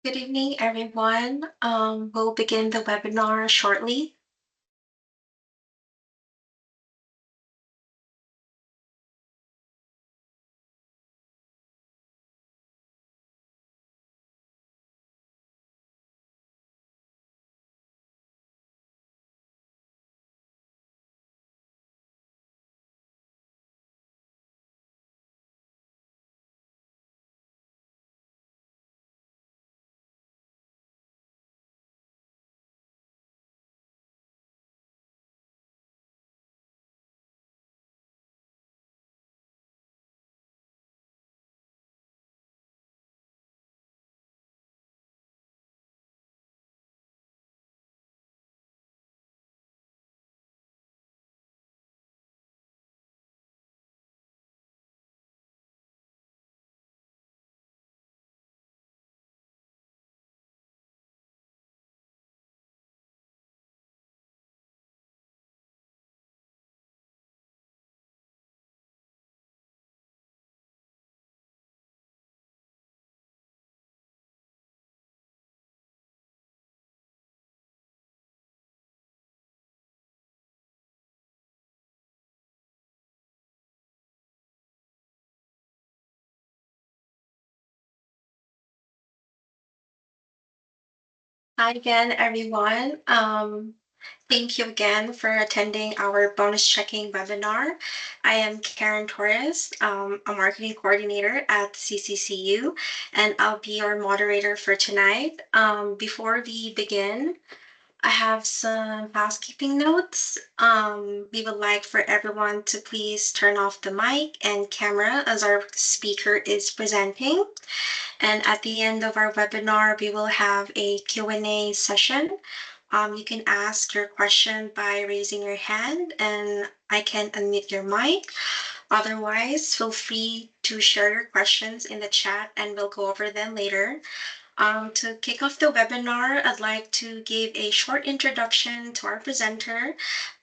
Good evening, everyone. We'll begin the webinar shortly. Hi again, everyone. Thank you again for attending our bonus checking webinar. I am Karen Torres, a marketing coordinator at CCCU, and I'll be your moderator for tonight. Before we begin, I have some housekeeping notes. We would like for everyone to please turn off the mic and camera as our speaker is presenting. And at the end of our webinar, we will have a Q&A session. You can ask your question by raising your hand and I can unmute your mic. Otherwise, feel free to share your questions in the chat and we'll go over them later. To kick off the webinar, I'd like to give a short introduction to our presenter,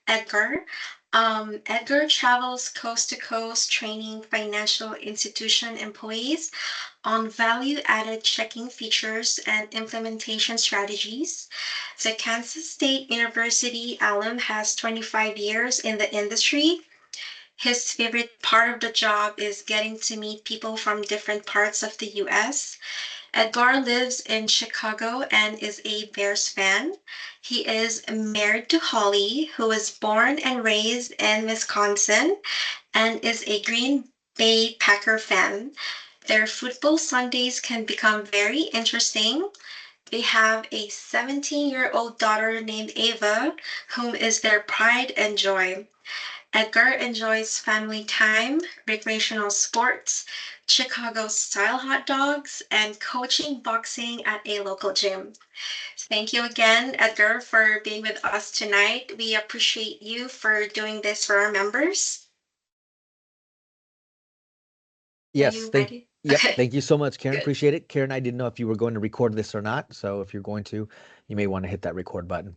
Edgar. Edgar travels coast to coast training financial institution employees on value-added checking features and implementation strategies. The Kansas State University alum has 25 years in the industry. His favorite part of the job is getting to meet people from different parts of the US. Edgar lives in Chicago and is a Bears fan. He is married to Holly, who was born and raised in Wisconsin and is a Green Bay Packer fan. Their football Sundays can become very interesting. They have a 17-year-old daughter named Ava, whom is their pride and joy. Edgar enjoys family time, recreational sports, Chicago style hot dogs, and coaching boxing at a local gym. Thank you again, Edgar, for being with us tonight. We appreciate you for doing this for our members. Are Yes, you ready? yep. Okay, Thank you so much, Karen. good. Appreciate it. Karen, I didn't know if you were going to record this or not. So if you're going to, you may want to hit that record button.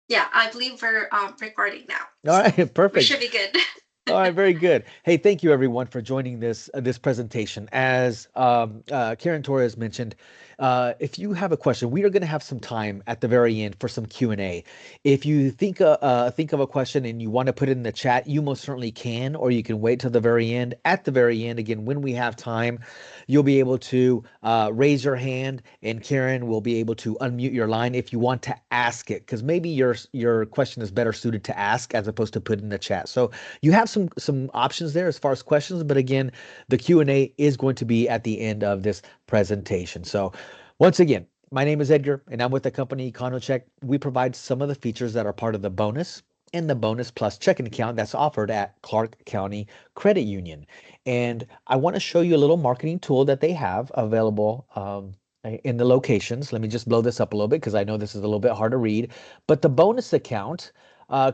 Yeah, I believe we're recording now. All So right, we perfect. should be good. All right, very good. Hey, thank you everyone for joining this presentation. As Karen Torres mentioned, if you have a question, we are going to have some time at the very end for some Q&A. If you think of a question and you want to put it in the chat, you most certainly can, or you can wait till the very end. At the very end, again, when we have time, you'll be able to raise your hand, and Karen will be able to unmute your line if you want to ask it, because maybe your question is better suited to ask as opposed to put in the chat. So you have some options there as far as questions, but again, the Q&A is going to be at the end of this presentation. So once again, my name is Edgar, and I'm with the company EconoCheck. We provide some of the features that are part of the bonus and the bonus plus checking account that's offered at Clark County Credit Union. And I want to show you a little marketing tool that they have available in the locations. Let me just blow this up a little bit because I know this is a little bit hard to read. But the bonus account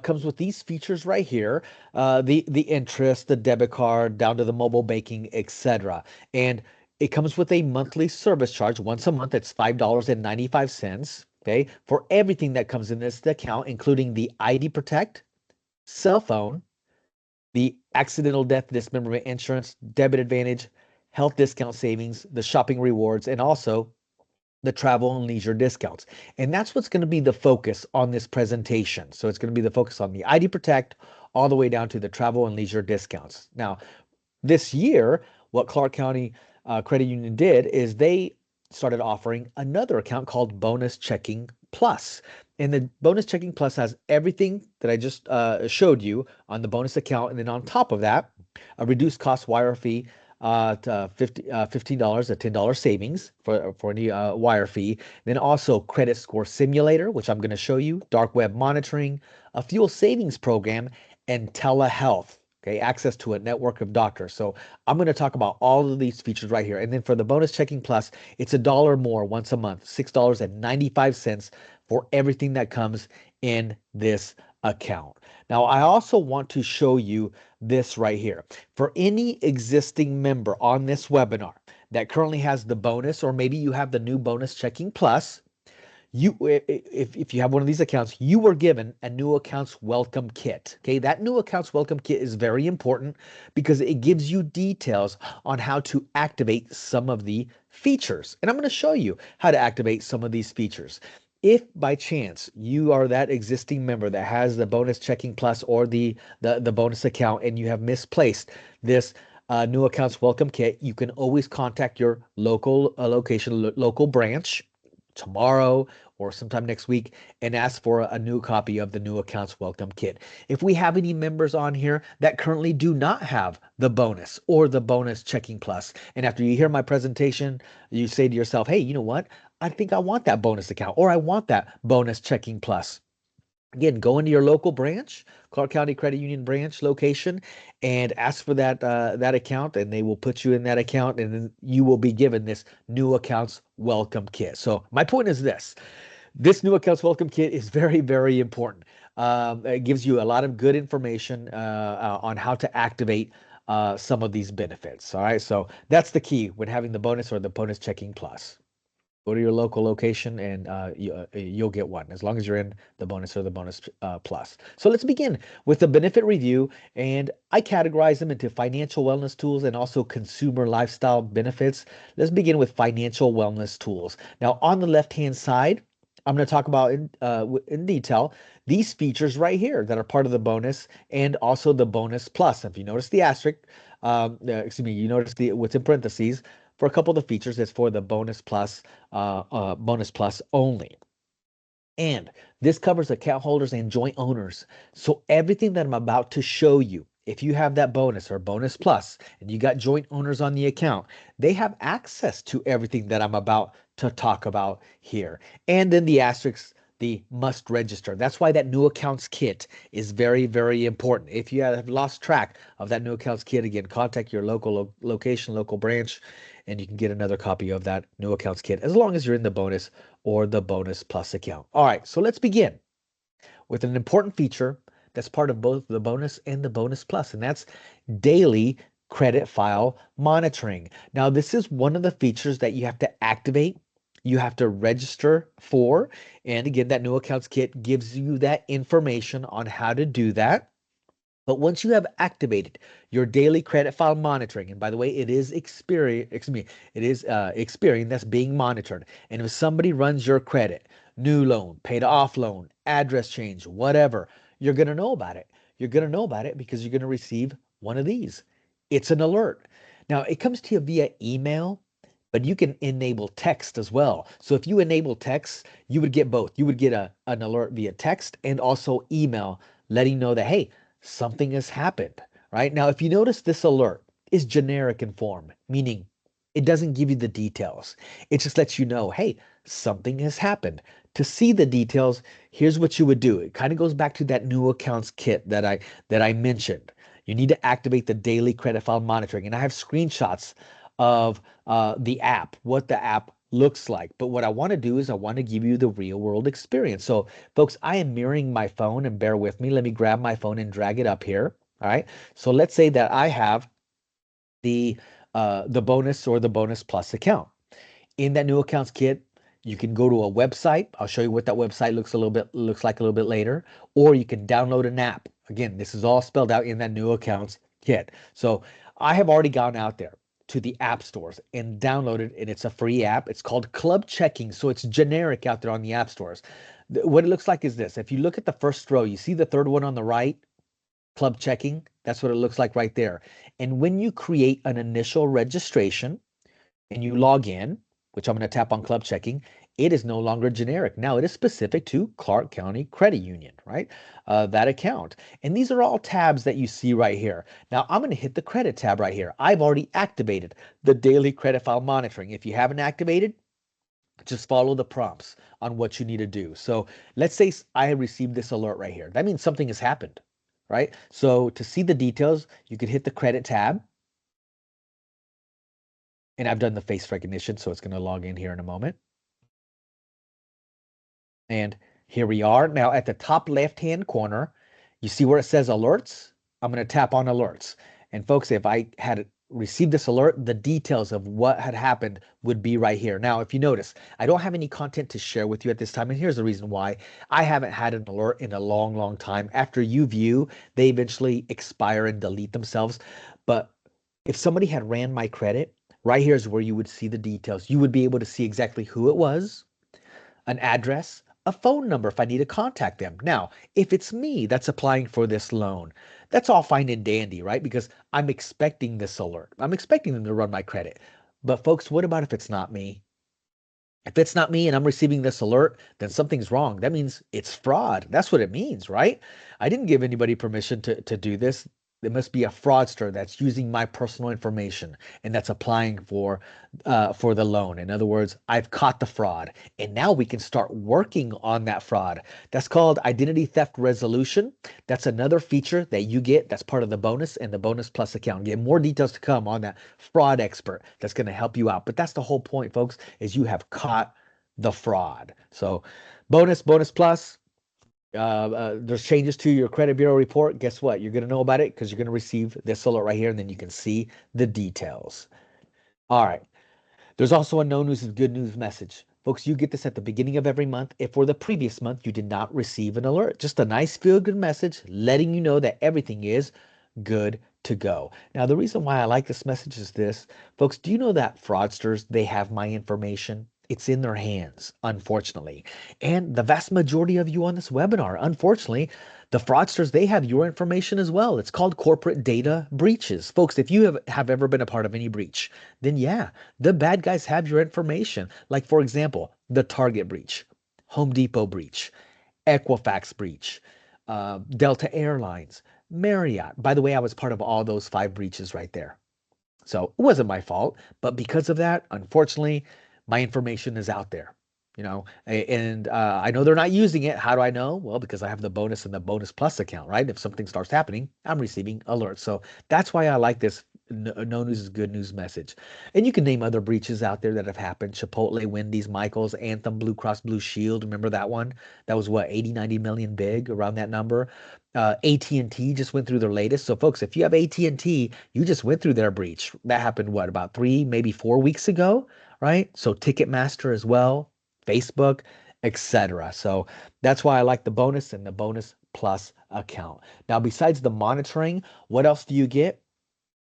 comes with these features right here, the interest, the debit card, down to the mobile banking, etc. And it comes with a monthly service charge. Once a month, it's $5.95, okay, for everything that comes in this account, including the ID Protect, cell phone, the accidental death dismemberment insurance, debit advantage, health discount savings, the shopping rewards, and also the travel and leisure discounts. And that's what's going to be the focus on this presentation. So it's going to be the focus on the ID Protect all the way down to the travel and leisure discounts. Now, this year, what Clark County Credit Union did is they started offering another account called Bonus Checking Plus. And the Bonus Checking Plus has everything that I just showed you on the bonus account. And then on top of that, a reduced cost wire fee to $15, a $10 savings for any wire fee. Then also credit score simulator, which I'm going to show you, dark web monitoring, a fuel savings program, and telehealth. Okay, access to a network of doctors. So I'm going to talk about all of these features right here. And then for the bonus checking plus, it's $1 more once a month, $6.95 for everything that comes in this account. Now, I also want to show you this right here. For any existing member on this webinar that currently has the bonus, or maybe you have the new bonus checking plus, if you have one of these accounts, you were given a new accounts welcome kit. Okay, that new accounts welcome kit is very important because it gives you details on how to activate some of the features. And I'm going to show you how to activate some of these features. If by chance you are that existing member that has the bonus checking plus or the bonus account and you have misplaced this new accounts welcome kit, you can always contact your local location, local branch tomorrow or sometime next week and ask for a new copy of the new accounts welcome kit. If we have any members on here that currently do not have the bonus or the bonus checking plus, and after you hear my presentation, you say to yourself, hey, you know what? I think I want that bonus account or I want that bonus checking plus. Again, go into your local branch, Clark County Credit Union branch location, and ask for that account, and they will put you in that account, and then you will be given this new accounts welcome kit. So my point is this new accounts welcome kit is very, very important. It gives you a lot of good information on how to activate some of these benefits. All right, so that's the key when having the bonus or the bonus checking plus. Go to your local location and you'll get one as long as you're in the bonus or the bonus plus. So let's begin with the benefit review. And I categorize them into financial wellness tools and also consumer lifestyle benefits. Let's begin with financial wellness tools. Now, on the left-hand side, I'm going to talk about in detail these features right here that are part of the bonus and also the bonus plus. If you notice the asterisk, excuse me, you notice the what's in parentheses for a couple of the features. It's for the bonus plus only. And this covers account holders and joint owners. So everything that I'm about to show you, if you have that bonus or bonus plus and you got joint owners on the account, they have access to everything that I'm about to talk about here. And then the asterisk, the must register. That's why that new accounts kit is very, very important. If you have lost track of that new accounts kit, again, contact your local location, local branch, and you can get another copy of that new accounts kit as long as you're in the bonus or the bonus plus account. All right, so let's begin with an important feature that's part of both the bonus and the bonus plus, and that's daily credit file monitoring. Now, this is one of the features that you have to activate. You have to register for. And again, that new accounts kit gives you that information on how to do that. But once you have activated your daily credit file monitoring, and by the way, it is Experian, excuse me, it is Experian that's being monitored. And if somebody runs your credit, new loan, paid off loan, address change, whatever, you're going to know about it. You're going to know about it because you're going to receive one of these. It's an alert. Now, it comes to you via email, but you can enable text as well. So if you enable text, you would get both. You would get an alert via text and also email letting you know that, hey, something has happened, right? Now, if you notice, this alert is generic in form, meaning it doesn't give you the details. It just lets you know, hey, something has happened. To see the details, here's what you would do. It kind of goes back to that new accounts kit that I mentioned. You need to activate the daily credit file monitoring. And I have screenshots of the app, what the app looks like. But what I want to do is I want to give you the real world experience. So folks, I am mirroring my phone and bear with me. Let me grab my phone and drag it up here. All right. So let's say that I have the bonus or the bonus plus account. In that new accounts kit, you can go to a website. I'll show you what that website looks like a little bit later, or you can download an app. Again, this is all spelled out in that new accounts kit. So I have already gone out there. to the app stores and download it, and it's a free app. It's called Club Checking, so it's generic out there on the app stores. What it looks like is this. If you look at the first row, you see the third one on the right, Club Checking. That's what it looks like right there. And when you create an initial registration and you log in, which I'm going to tap on Club Checking, it is no longer generic. Now it is specific to Clark County Credit Union, right? That account. And these are all tabs that you see right here. Now I'm going to hit the credit tab right here. I've already activated the daily credit file monitoring. If you haven't activated, just follow the prompts on what you need to do. So let's say I received this alert right here. That means something has happened, right? So to see the details, you could hit the credit tab. And I've done the face recognition, so it's going to log in here in a moment. And here we are. Now at the top left-hand corner, you see where it says alerts? I'm going to tap on alerts. And folks, if I had received this alert, the details of what had happened would be right here. Now, if you notice, I don't have any content to share with you at this time. And here's the reason why. I haven't had an alert in a long, long time. After you view, they eventually expire and delete themselves. But if somebody had ran my credit, right here is where you would see the details. You would be able to see exactly who it was, an address, a phone number if I need to contact them. Now, if it's me that's applying for this loan, that's all fine and dandy, right? Because I'm expecting this alert. I'm expecting them to run my credit. But folks, what about if it's not me? If it's not me and I'm receiving this alert, then something's wrong. That means it's fraud. That's what it means, right? I didn't give anybody permission to do this. There must be a fraudster that's using my personal information and that's applying for the loan. In other words, I've caught the fraud, and now we can start working on that fraud. That's called identity theft resolution. That's another feature that you get. That's part of the bonus and the bonus plus account. Get more details to come on that fraud expert that's going to help you out. But that's the whole point, folks, is you have caught the fraud. So bonus plus, there's changes to your credit bureau report. Guess what? You're going to know about it because you're going to receive this alert right here, and then you can see the details. All right. There's also a no news is good news message. Folks, you get this at the beginning of every month. If for the previous month you did not receive an alert, just a nice feel good message letting you know that everything is good to go. Now, the reason why I like this message is this. Folks, do you know that fraudsters, they have my information? It's in their hands, unfortunately. And the vast majority of you on this webinar, unfortunately, the fraudsters, they have your information as well. It's called corporate data breaches. Folks, if you have ever been a part of any breach, then yeah, the bad guys have your information. Like, for example, the Target breach, Home Depot breach, Equifax breach, Delta Airlines, Marriott. By the way, I was part of all those 5 breaches right there. So it wasn't my fault, but because of that, unfortunately, my information is out there. And I know they're not using it. How do I know? Well, because I have the bonus and the bonus plus account, right? If something starts happening, I'm receiving alerts. So that's why I like this no news is good news message. And you can name other breaches out there that have happened. Chipotle, Wendy's, Michael's, Anthem, Blue Cross Blue Shield. Remember that one? That was what, 80, 90 million big, around that number. AT&T just went through their latest. So folks, if you have AT&T, you just went through their breach. That happened, what, about 3, maybe 4 weeks ago, right? So Ticketmaster as well, Facebook, etc. So that's why I like the bonus and the bonus plus account. Now, besides the monitoring, what else do you get?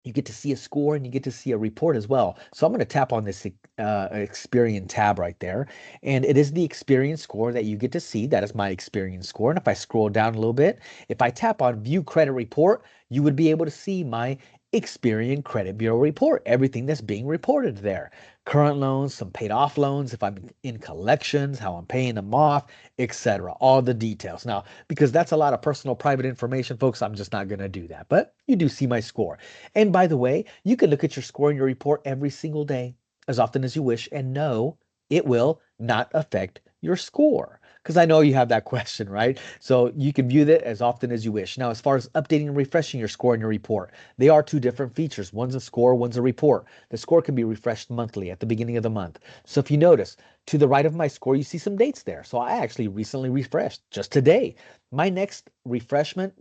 You get to see a score and you get to see a report as well. So I'm going to tap on this Experian tab right there. And it is the Experian score that you get to see. That is my Experian score. And if I scroll down a little bit, if I tap on View Credit Report, you would be able to see my Experian Credit Bureau report, everything that's being reported there. Current loans, some paid off loans, if I'm in collections, how I'm paying them off, etc. All the details. Now, because that's a lot of personal private information, folks, I'm just not going to do that. But you do see my score. And by the way, you can look at your score in your report every single day, as often as you wish, and know it will not affect your score. Because I know you have that question, right? So you can view that as often as you wish. Now, as far as updating and refreshing your score in your report, they are 2 different features. One's a score, one's a report. The score can be refreshed monthly at the beginning of the month. So if you notice, to the right of my score, you see some dates there. So I actually recently refreshed just today. My next refreshment,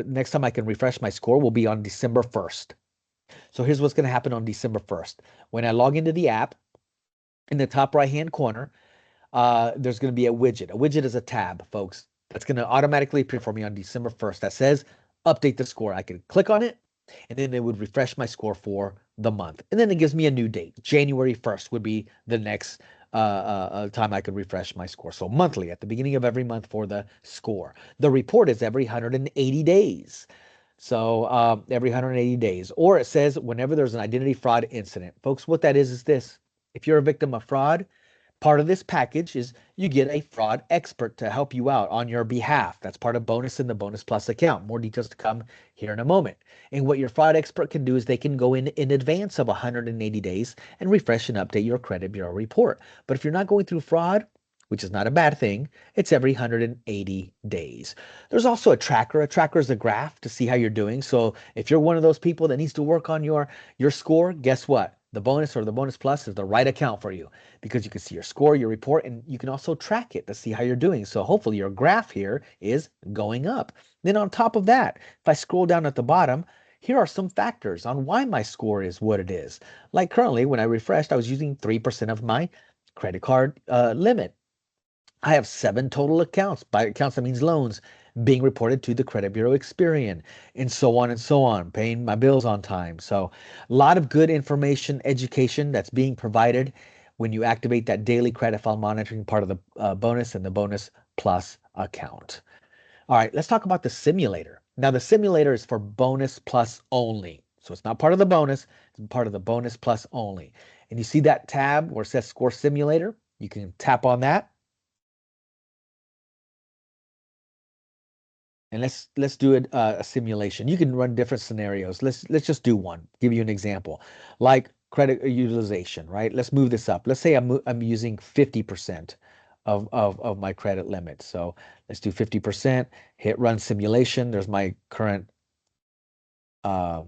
next time I can refresh my score will be on December 1st. So here's what's going to happen on December 1st. When I log into the app, in the top right-hand corner, there's going to be a widget. A widget is a tab, folks. That's going to automatically appear for me on December 1st that says update the score. I can click on it, and then it would refresh my score for the month. And then it gives me a new date. January 1st would be the next time I could refresh my score. So monthly at the beginning of every month for the score. The report is every 180 days. So every 180 days. Or it says whenever there's an identity fraud incident. Folks, what that is this. If you're a victim of fraud, part of this package is you get a fraud expert to help you out on your behalf. That's part of bonus in the Bonus Plus account. More details to come here in a moment. And what your fraud expert can do is they can go in advance of 180 days and refresh and update your credit bureau report. But if you're not going through fraud, which is not a bad thing, it's every 180 days. There's also a tracker. A tracker is a graph to see how you're doing. So if you're one of those people that needs to work on your score, guess what? The bonus or the bonus plus is the right account for you because you can see your score, your report, and you can also track it to see how you're doing. So hopefully your graph here is going up. Then on top of that, if I scroll down at the bottom, here are some factors on why my score is what it is. Like currently, when I refreshed, I was using 3% of my credit card limit. I have 7 total accounts. By accounts, that means loans being reported to the credit bureau Experian, and so on, paying my bills on time. So a lot of good information, education that's being provided when you activate that daily credit file monitoring part of the bonus and the bonus plus account. All right, let's talk about the simulator. Now the simulator is for bonus plus only. So it's not part of the bonus, it's part of the bonus plus only. And you see that tab where it says score simulator? You can tap on that. And let's do a simulation. You can run different scenarios. Let's just do one. Give you an example, like credit utilization, right? Let's move this up. Let's say I'm using 50% of my credit limit. So let's do 50%. Hit run simulation. There's my current uh,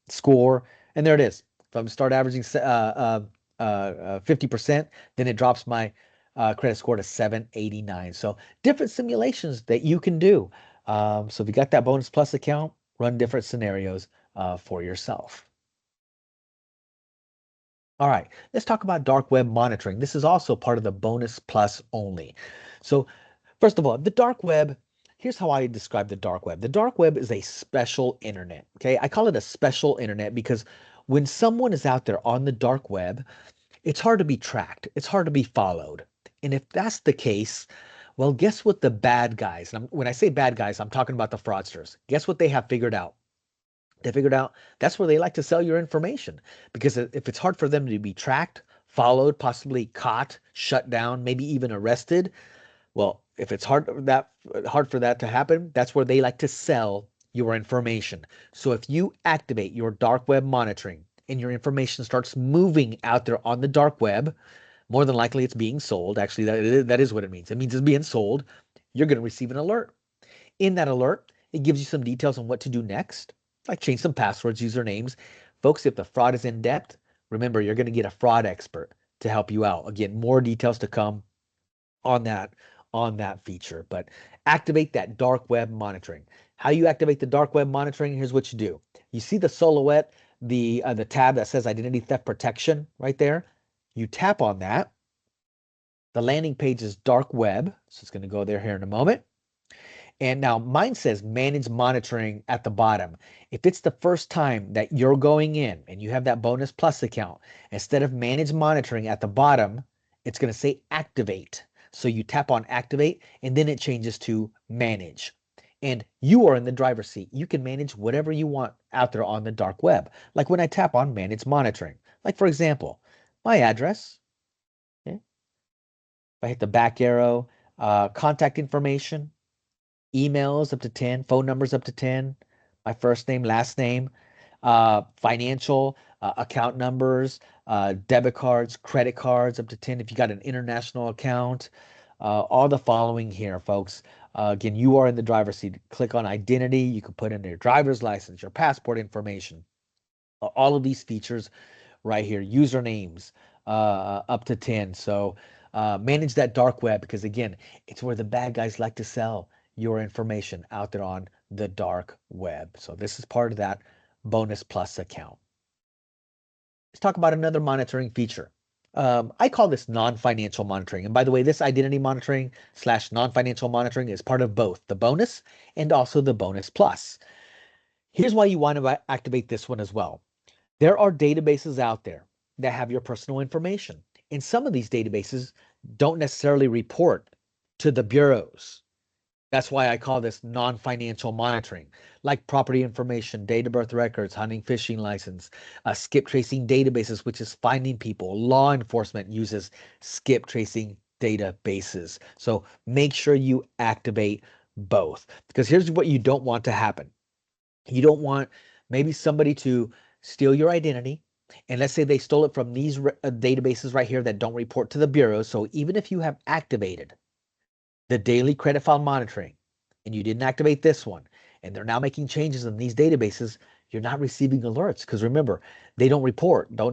score, and there it is. If I start averaging 50%, then it drops my credit score to 789. So different simulations that you can do. So if you got that Bonus Plus account, run different scenarios for yourself. All right, let's talk about dark web monitoring. This is also part of the Bonus Plus only. So first of all, the dark web, here's how I describe the dark web. The dark web is a special internet, okay? I call it a special internet because when someone is out there on the dark web, it's hard to be tracked. It's hard to be followed. And if that's the case, well, guess what the bad guys, and when I say bad guys, I'm talking about the fraudsters. Guess what they have figured out? They figured out that's where they like to sell your information because if it's hard for them to be tracked, followed, possibly caught, shut down, maybe even arrested, well, if it's hard for that to happen, that's where they like to sell your information. So if you activate your dark web monitoring and your information starts moving out there on the dark web, more than likely it's being sold. Actually, that is what it means. It means it's being sold. You're going to receive an alert. In that alert, it gives you some details on what to do next, like change some passwords, usernames. Folks, if the fraud is in depth, remember you're going to get a fraud expert to help you out. Again, more details to come on that feature. But activate that dark web monitoring. How you activate the dark web monitoring? Here's what you do. You see the silhouette, the tab that says identity theft protection right there. You tap on that. The landing page is dark web, so it's going to go there here in a moment. And now mine says manage monitoring at the bottom. If it's the first time that you're going in and you have that Bonus Plus account, instead of manage monitoring at the bottom, it's going to say activate. So you tap on activate and then it changes to manage. And you are in the driver's seat. You can manage whatever you want out there on the dark web. Like when I tap on manage monitoring. Like for example, my address. Okay? If I hit the back arrow, contact information, emails up to 10, phone numbers up to 10, my first name, last name, financial, account numbers, debit cards, credit cards up to 10 if you got an international account, all the following here, folks. Again, you are in the driver's seat. Click on identity. You can put in your driver's license, your passport information, all of these features right here, usernames up to 10. So manage that dark web because again, it's where the bad guys like to sell your information out there on the dark web. So this is part of that Bonus Plus account. Let's talk about another monitoring feature. I call this non-financial monitoring. And by the way, this identity monitoring slash non-financial monitoring is part of both the bonus and also the Bonus Plus. Here's why you want to activate this one as well. There are databases out there that have your personal information. And some of these databases don't necessarily report to the bureaus. That's why I call this non-financial monitoring, like property information, date of birth records, hunting, fishing license, skip tracing databases, which is finding people. Law enforcement uses skip tracing databases. So make sure you activate both, because here's what you don't want to happen. You don't want maybe somebody to steal your identity. And let's say they stole it from these databases right here that don't report to the bureau. So even if you have activated the daily credit file monitoring and you didn't activate this one, and they're now making changes in these databases, you're not receiving alerts, because remember, they don't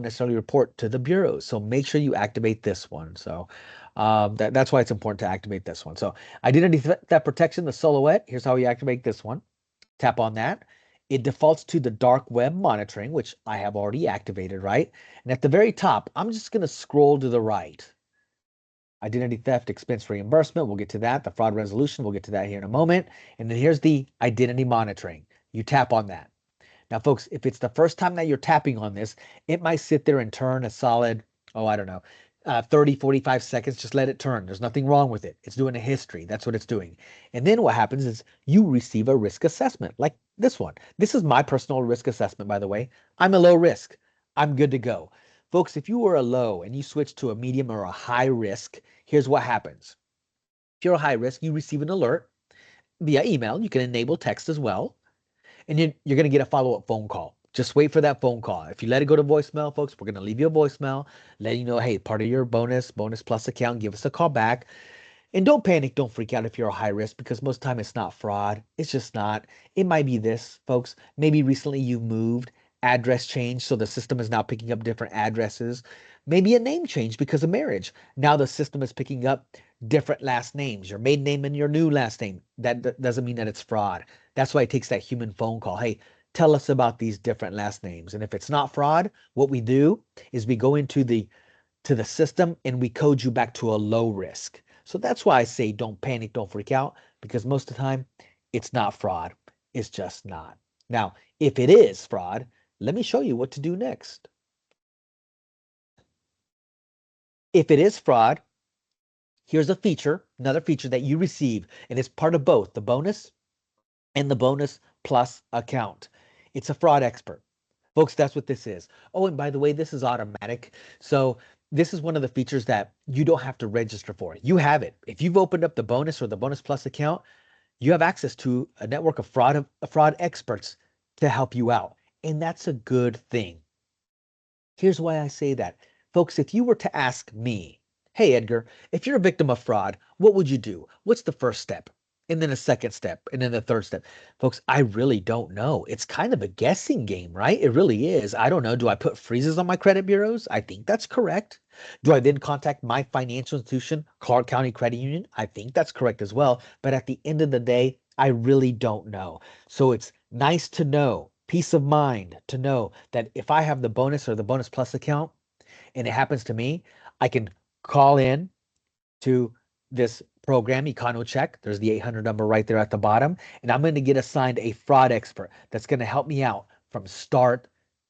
necessarily report to the bureaus. So make sure you activate this one. So that's why it's important to activate this one. So identity theft protection, the silhouette, here's how you activate this one. Tap on that. It defaults to the dark web monitoring, which I have already activated, right? And at the very top, I'm just going to scroll to the right. Identity theft expense reimbursement, we'll get to that. The fraud resolution, we'll get to that here in a moment. And then here's the identity monitoring. You tap on that. Now, folks, if it's the first time that you're tapping on this, it might sit there and turn a solid, oh, I don't know, 30, 45 seconds. Just let it turn. There's nothing wrong with it. It's doing a history. That's what it's doing. And then what happens is you receive a risk assessment like this one. This is my personal risk assessment, by the way. I'm a low risk. I'm good to go. Folks, if you were a low and you switch to a medium or a high risk, here's what happens. If you're a high risk, you receive an alert via email. You can enable text as well, and you're going to get a follow-up phone call. Just wait for that phone call. If you let it go to voicemail, folks, we're going to leave you a voicemail, letting you know, hey, part of your bonus plus account, give us a call back. And don't panic, don't freak out if you're a high risk, because most of the time it's not fraud. It's just not. It might be this, folks. Maybe recently you moved, address change, so the system is now picking up different addresses. Maybe a name change because of marriage. Now the system is picking up different last names, your maiden name and your new last name. That doesn't mean that it's fraud. That's why it takes that human phone call. Hey, tell us about these different last names. And if it's not fraud, what we do is we go into the system and we code you back to a low risk. So that's why I say don't panic, don't freak out, because most of the time it's not fraud. It's just not. Now, if it is fraud, let me show you what to do next. If it is fraud, here's another feature that you receive, and it's part of both the bonus and the bonus plus account. It's a fraud expert. Folks, that's what this is. Oh, and by the way, this is automatic. So this is one of the features that you don't have to register for. You have it. If you've opened up the bonus or the bonus plus account, you have access to a network of fraud experts to help you out. And that's a good thing. Here's why I say that. Folks, if you were to ask me, hey, Edgar, if you're a victim of fraud, what would you do? What's the first step? And then a second step, and then the third step. Folks, I really don't know. It's kind of a guessing game, right? It really is. I don't know. Do I put freezes on my credit bureaus? I think that's correct. Do I then contact my financial institution, Clark County Credit Union? I think that's correct as well. But at the end of the day, I really don't know. So it's nice to know, peace of mind to know that if I have the bonus or the bonus plus account and it happens to me, I can call in to this program, EconoCheck. There's the 800 number right there at the bottom. And I'm going to get assigned a fraud expert that's going to help me out from start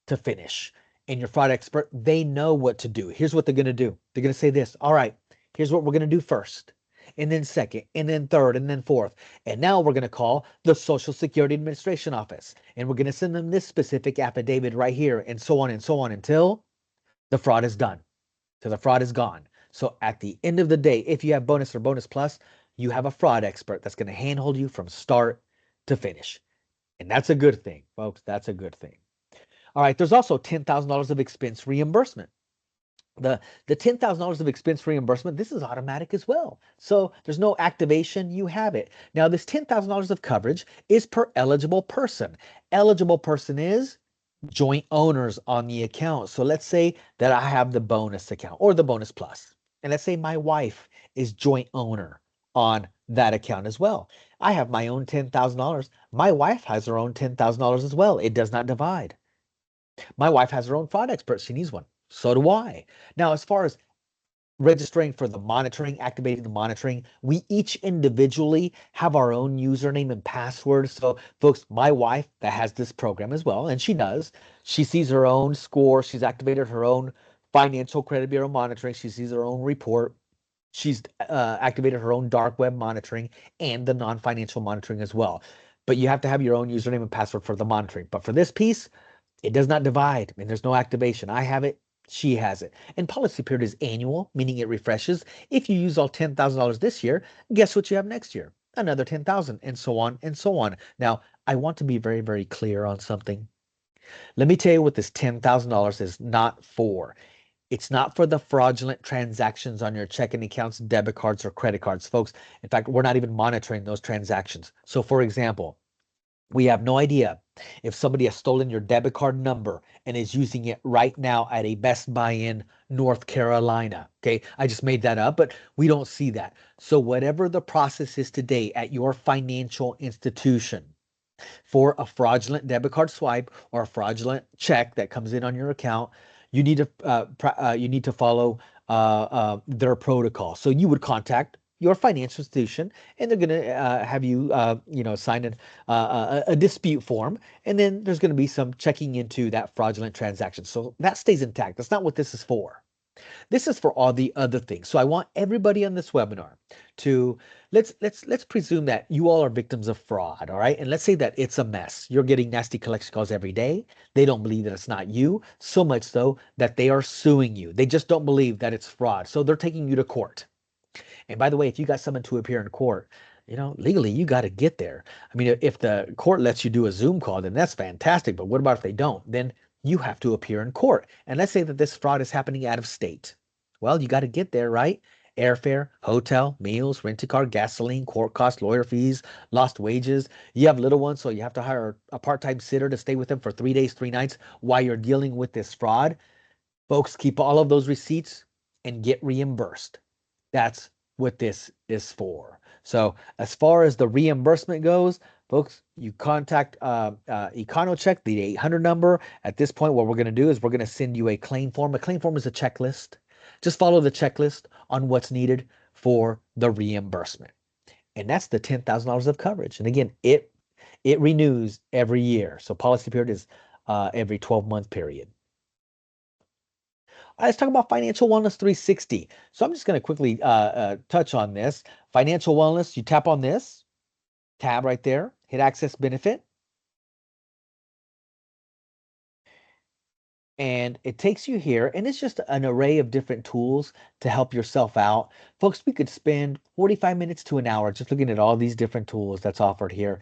to finish. And your fraud expert, they know what to do. Here's what they're going to do. They're going to say this. All right, here's what we're going to do first, and then second, and then third, and then fourth. And now we're going to call the Social Security Administration office, and we're going to send them this specific affidavit right here, and so on until the fraud is done, till the fraud is gone. So at the end of the day, if you have bonus or bonus plus, you have a fraud expert that's going to handhold you from start to finish. And that's a good thing, folks. That's a good thing. All right, there's also $10,000 of expense reimbursement. The $10,000 of expense reimbursement, this is automatic as well. So there's no activation, you have it. Now this $10,000 of coverage is per eligible person. Eligible person is joint owners on the account. So let's say that I have the bonus account or the bonus plus, and let's say my wife is joint owner on that account as well. I have my own $10,000. My wife has her own $10,000 as well. It does not divide. My wife has her own fraud expert. She needs one. So do I. Now, as far as registering for the monitoring, activating the monitoring. We each individually have our own username and password. So, folks, my wife that has this program as well, and she does, she sees her own score. She's activated her own financial credit bureau monitoring. She sees her own report. She's activated her own dark web monitoring and the non-financial monitoring as well. But you have to have your own username and password for the monitoring. But for this piece, it does not divide and there's no activation. I have it, she has it. And policy period is annual, meaning it refreshes. If you use all $10,000 this year, guess what you have next year? Another 10,000 and so on and so on. Now, I want to be very, very clear on something. Let me tell you what this $10,000 is not for. It's not for the fraudulent transactions on your checking accounts, debit cards, or credit cards, folks. In fact, we're not even monitoring those transactions. So, for example, we have no idea if somebody has stolen your debit card number and is using it right now at a Best Buy in North Carolina. Okay, I just made that up, but we don't see that. So, whatever the process is today at your financial institution, for a fraudulent debit card swipe or a fraudulent check that comes in on your account, you need to follow their protocol. So you would contact your financial institution, and they're going to have you, sign a dispute form, and then there's going to be some checking into that fraudulent transaction. So that stays intact. That's not what this is for. This is for all the other things. So I want everybody on this webinar to let's presume that you all are victims of fraud, all right? And let's say that it's a mess. You're getting nasty collection calls every day. They don't believe that it's not you, so much so that they are suing you. They just don't believe that it's fraud. So they're taking you to court. And by the way, if you got someone to appear in court, legally you got to get there. I mean, if the court lets you do a Zoom call, then that's fantastic. But what about if they don't? Then you have to appear in court. And let's say that this fraud is happening out of state. Well, you got to get there, right? Airfare, hotel, meals, rent a car, gasoline, court costs, lawyer fees, lost wages. You have little ones, so you have to hire a part-time sitter to stay with them for 3 days, 3 nights while you're dealing with this fraud. Folks, keep all of those receipts and get reimbursed. That's what this is for. So as far as the reimbursement goes, folks, you contact EconoCheck, the 800 number. At this point, what we're going to do is we're going to send you a claim form. A claim form is a checklist. Just follow the checklist on what's needed for the reimbursement. And that's the $10,000 of coverage. And again, it renews every year. So policy period is every 12-month period. Let's talk about Financial Wellness 360. So I'm just going to quickly touch on this. Financial Wellness, you tap on this tab right there, hit Access Benefit, and it takes you here, and it's just an array of different tools to help yourself out. Folks, we could spend 45 minutes to an hour just looking at all these different tools that's offered here.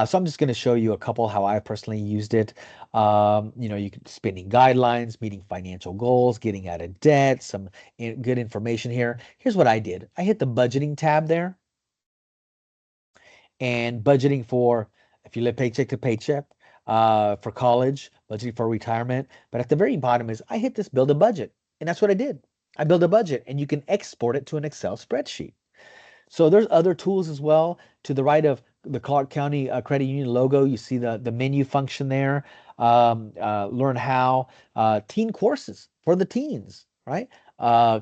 So I'm just going to show you a couple how I personally used it. You can spending guidelines, meeting financial goals, getting out of debt, some good information here. Here's what I did. I hit the budgeting tab there, and budgeting for if you live paycheck to paycheck, for college, budgeting for retirement. But at the very bottom is I hit this build a budget, and that's what I did. I build a budget, and you can export it to an Excel spreadsheet. So there's other tools as well. To the right of the Clark County Credit Union logo, you see the menu function there. Learn how, teen courses for the teens, right?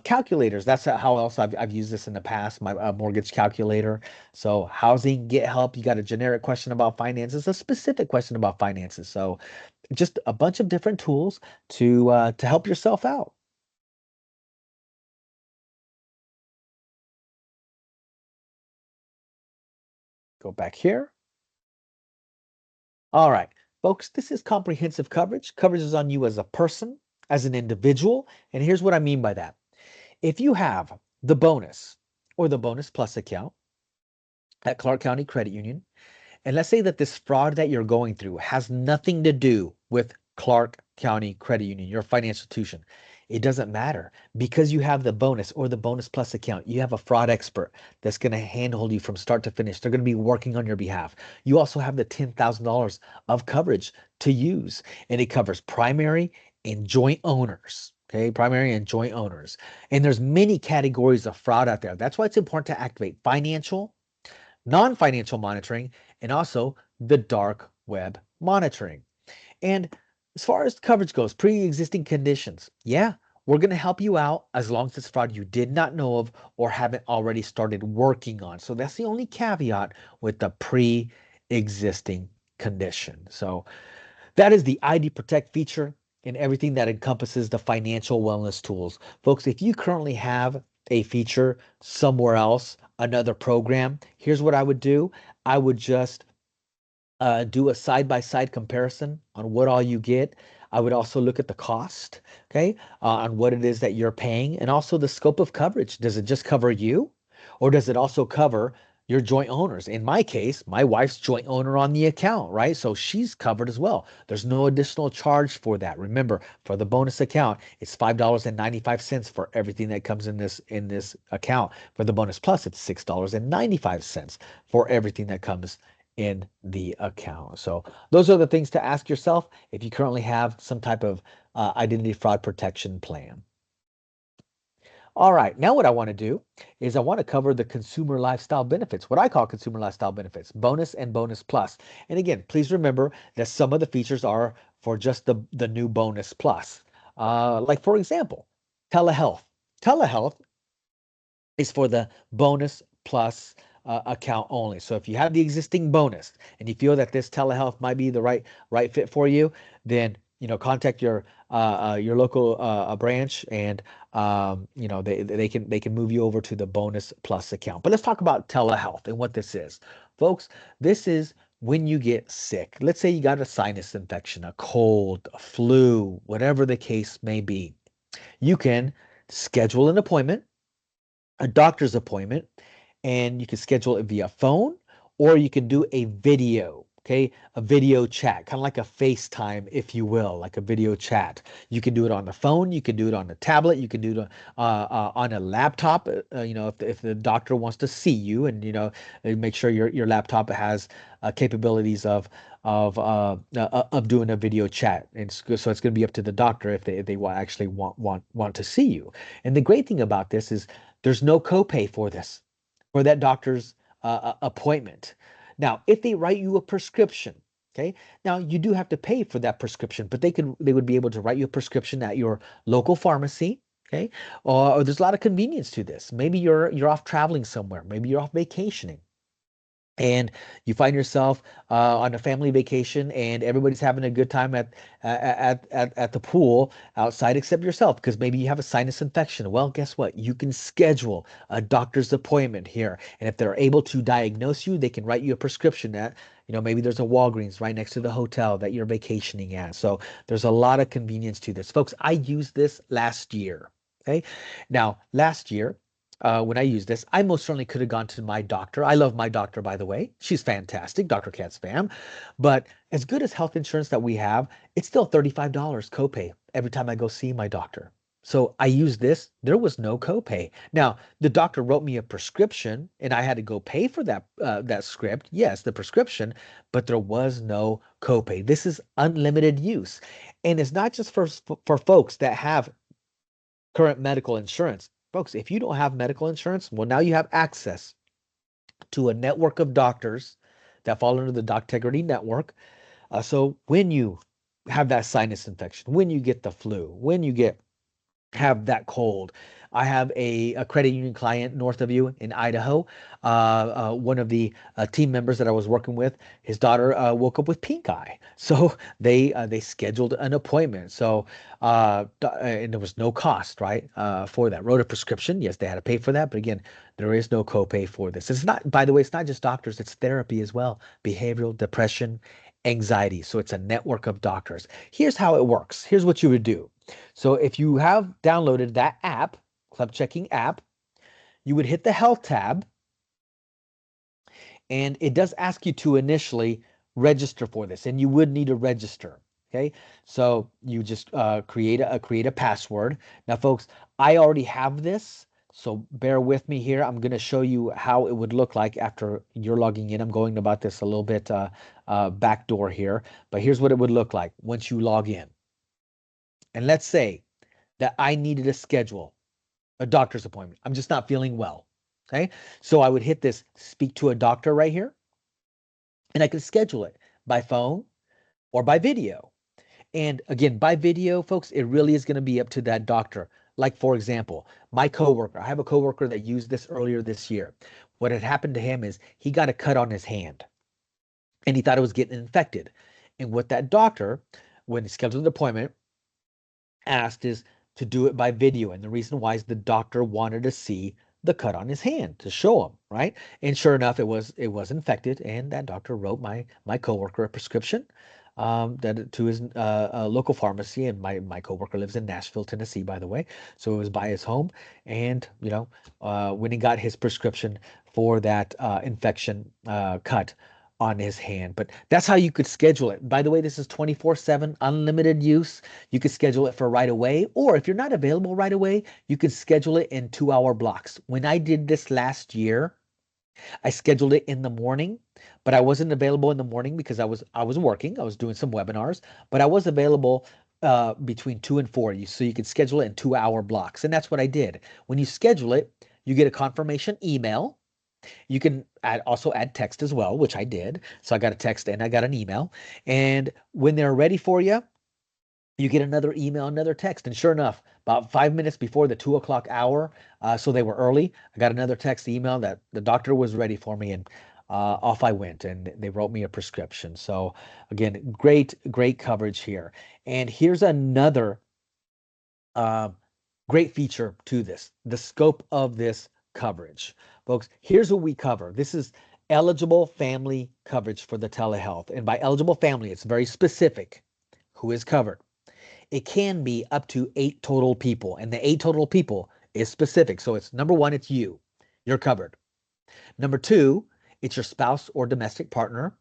Calculators. That's how else I've used this in the past. My mortgage calculator. So housing, get help. You got a generic question about finances, a specific question about finances. So just a bunch of different tools to help yourself out. Go back here. All right, folks, this is comprehensive coverage. Coverage is on you as a person, as an individual. And here's what I mean by that. If you have the bonus or the bonus plus account at Clark County Credit Union, and let's say that this fraud that you're going through has nothing to do with Clark County Credit Union, your financial institution. It doesn't matter because you have the bonus or the bonus plus account. You have a fraud expert that's going to handhold you from start to finish. They're going to be working on your behalf. You also have the $10,000 of coverage to use, and it covers primary and joint owners. Okay, primary and joint owners. And there's many categories of fraud out there. That's why it's important to activate financial, non-financial monitoring, and also the dark web monitoring. And as far as coverage goes, pre-existing conditions, yeah, We're going to help you out as long as it's fraud you did not know of or haven't already started working on. So that's the only caveat with the pre-existing condition. So that is the ID Protect feature and everything that encompasses the financial wellness tools. Folks, if you currently have a feature somewhere else, another program, here's what I would do. I would just do a side-by-side comparison on what all you get. I would also look at the cost, okay, on what it is that you're paying, and also the scope of coverage. Does it just cover you, or does it also cover your joint owners? In my case, my wife's joint owner on the account, right? So she's covered as well. There's no additional charge for that. Remember, for the bonus account, it's $5.95 for everything that comes in this account. For the bonus plus, it's $6.95 for everything that comes in the account. So those are the things to ask yourself if you currently have some type of identity fraud protection plan. All right, now what I want to do is I want to cover the consumer lifestyle benefits, what I call consumer lifestyle benefits, bonus and bonus plus. And again, please remember that some of the features are for just the new bonus plus. Like for example, telehealth. Telehealth is for the bonus plus account only. So if you have the existing bonus and you feel that this telehealth might be the right fit for you, then contact your local branch, and they can move you over to the bonus plus account. But let's talk about telehealth and what this is, folks. This is when you get sick. Let's say you got a sinus infection, a cold, a flu, whatever the case may be. You can schedule an appointment, a doctor's appointment, and you can schedule it via phone, or you can do a video. Okay, a video chat, kind of like a FaceTime, if you will, like a video chat. You can do it on the phone, you can do it on the tablet, you can do it on a laptop. If the doctor wants to see you, and make sure your laptop has capabilities of doing a video chat, and so it's going to be up to the doctor if they actually want to see you. And the great thing about this is there's no copay for this, for that doctor's appointment. Now, if they write you a prescription, okay, now you do have to pay for that prescription, but they would be able to write you a prescription at your local pharmacy. Okay, or there's a lot of convenience to this. Maybe you're off traveling somewhere. Maybe you're off vacationing, and you find yourself on a family vacation, and everybody's having a good time at the pool outside except yourself, because maybe you have a sinus infection. Well, guess what? You can schedule a doctor's appointment here, and if they're able to diagnose you, they can write you a prescription at, maybe there's a Walgreens right next to the hotel that you're vacationing at. So there's a lot of convenience to this, folks. I used this last year. Okay, now last year, when I used this, I most certainly could have gone to my doctor. I love my doctor, by the way. She's fantastic, Dr. Katz fam. But as good as health insurance that we have, it's still $35 copay every time I go see my doctor. So I used this. There was no copay. Now, the doctor wrote me a prescription, and I had to go pay for that script. Yes, the prescription, but there was no copay. This is unlimited use, and it's not just for folks that have current medical insurance. Folks, if you don't have medical insurance, well, now you have access to a network of doctors that fall under the Doctegrity network. So when you have that sinus infection, when you get the flu, when you have that cold. I have a credit union client north of you in Idaho. One of the team members that I was working with, his daughter woke up with pink eye, so they scheduled an appointment. So and there was no cost, right, for that. Wrote a prescription. Yes, they had to pay for that, but again, there is no copay for this. It's not, by the way, it's not just doctors. It's therapy as well. Behavioral, depression, anxiety. So it's a network of doctors. Here's how it works. Here's what you would do. So if you have downloaded that app, Club Checking app, you would hit the Health tab, and it does ask you to initially register for this, and you would need to register. Okay, so you just create a password. Now, folks, I already have this, so bear with me here. I'm going to show you how it would look like after you're logging in. I'm going about this a little bit backdoor here, but here's what it would look like once you log in. And let's say that I needed to schedule a doctor's appointment. I'm just not feeling well. Okay. So I would hit this speak to a doctor right here, and I could schedule it by phone or by video. And again, by video, folks, it really is going to be up to that doctor. Like, for example, my coworker, I have a coworker that used this earlier this year. What had happened to him is he got a cut on his hand and he thought it was getting infected. And what that doctor, when he scheduled an appointment, asked is to do it by video. And the reason why is the doctor wanted to see the cut on his hand to show him, right? And sure enough, it was infected, and that doctor wrote my coworker a prescription that to his local pharmacy. And my coworker lives in Nashville, Tennessee, by the way, so it was by his home. And when he got his prescription for that infection cut on his hand. But that's how you could schedule it. By the way, this is 24/7 unlimited use. You could schedule it for right away, or if you're not available right away, you could schedule it in 2-hour blocks. When I did this last year, I scheduled it in the morning, but I wasn't available in the morning because I was working. I was doing some webinars, but I was available between 2 and 4. So you could schedule it in 2-hour blocks, and that's what I did. When you schedule it, you get a confirmation email. You can also add text as well, which I did. So I got a text and I got an email. And when they're ready for you, you get another email, another text. And sure enough, about 5 minutes before the 2 o'clock hour, so they were early, I got another text email that the doctor was ready for me. And off I went, and they wrote me a prescription. So again, great, great coverage here. And here's another uh, great feature to this, the scope of this coverage. Folks, here's what we cover. This is eligible family coverage for the telehealth. And by eligible family, it's very specific who is covered. It can be up to 8 total people, and the 8 total people is specific. So it's number one, it's you. You're covered. Number two, it's your spouse or domestic partner,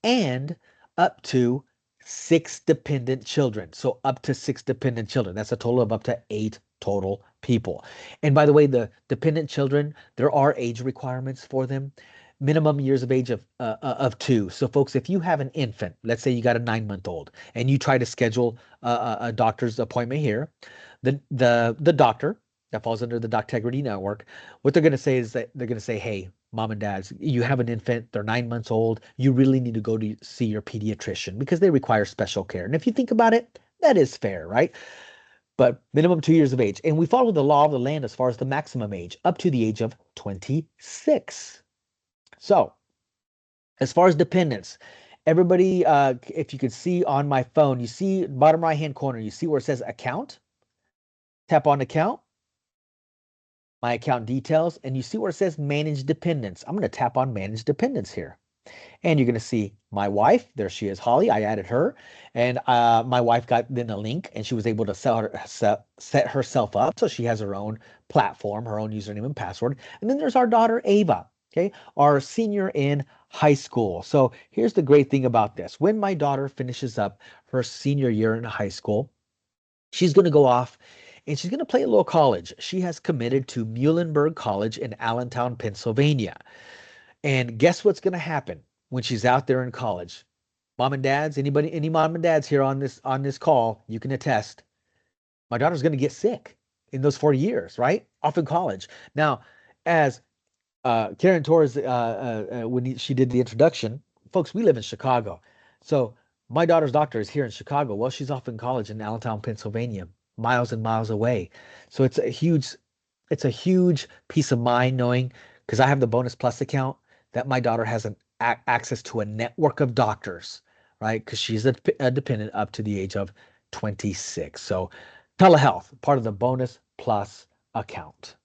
and up to 6 dependent children. So up to 6 dependent children. That's a total of up to 8 total people. And by the way, the dependent children, there are age requirements for them. Minimum years of age of 2. So folks, if you have an infant, let's say you got a 9-month-old, and you try to schedule a doctor's appointment here, the doctor that falls under the Doctegrity Network, what they're going to say is that they're going to say, hey, mom and dads, you have an infant, they're 9 months old, you really need to go to see your pediatrician because they require special care. And if you think about it, that is fair, right? But minimum 2 years of age. And we follow the law of the land as far as the maximum age, up to the age of 26. So, as far as dependents, everybody, if you could see on my phone, you see bottom right hand corner, you see where it says account. Tap on account, my account details, and you see where it says manage dependents. I'm going to tap on manage dependents here. And you're going to see my wife. There she is, Holly. I added her. And my wife got then a link, and she was able to set herself up. So she has her own platform, her own username and password. And then there's our daughter, Ava, okay, our senior in high school. So here's the great thing about this. When my daughter finishes up her senior year in high school, she's going to go off and she's going to play a little college. She has committed to Muhlenberg College in Allentown, Pennsylvania. And guess what's going to happen when she's out there in college? Mom and dads, anybody, any mom and dads here on this call, you can attest. My daughter's going to get sick in those 4 years, right? Off in college. Now, as Karen Torres, when she did the introduction, folks, we live in Chicago. So my daughter's doctor is here in Chicago. Well, she's off in college in Allentown, Pennsylvania, miles and miles away. So it's a huge peace of mind knowing, because I have the Bonus Plus account, that my daughter has access to a network of doctors, right? Because she's a dependent up to the age of 26. So telehealth, part of the Bonus Plus account.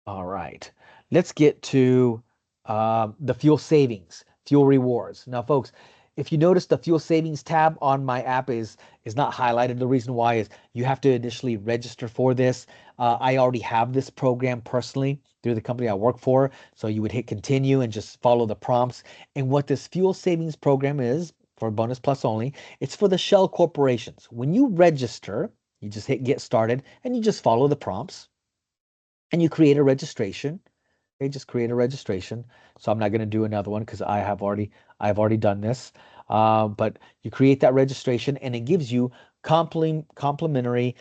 All right, let's get to the fuel savings, fuel rewards. Now, folks, if you notice the fuel savings tab on my app is not highlighted. The reason why is you have to initially register for this. I already have this program personally through the company I work for. So you would hit continue and just follow the prompts. And what this fuel savings program is for Bonus Plus only, it's for the shell corporations. When you register, you just hit get started and you just follow the prompts and you create a registration. Okay, just create a registration. So I'm not going to do another one because I've already done this. But you create that registration and it gives you complimentary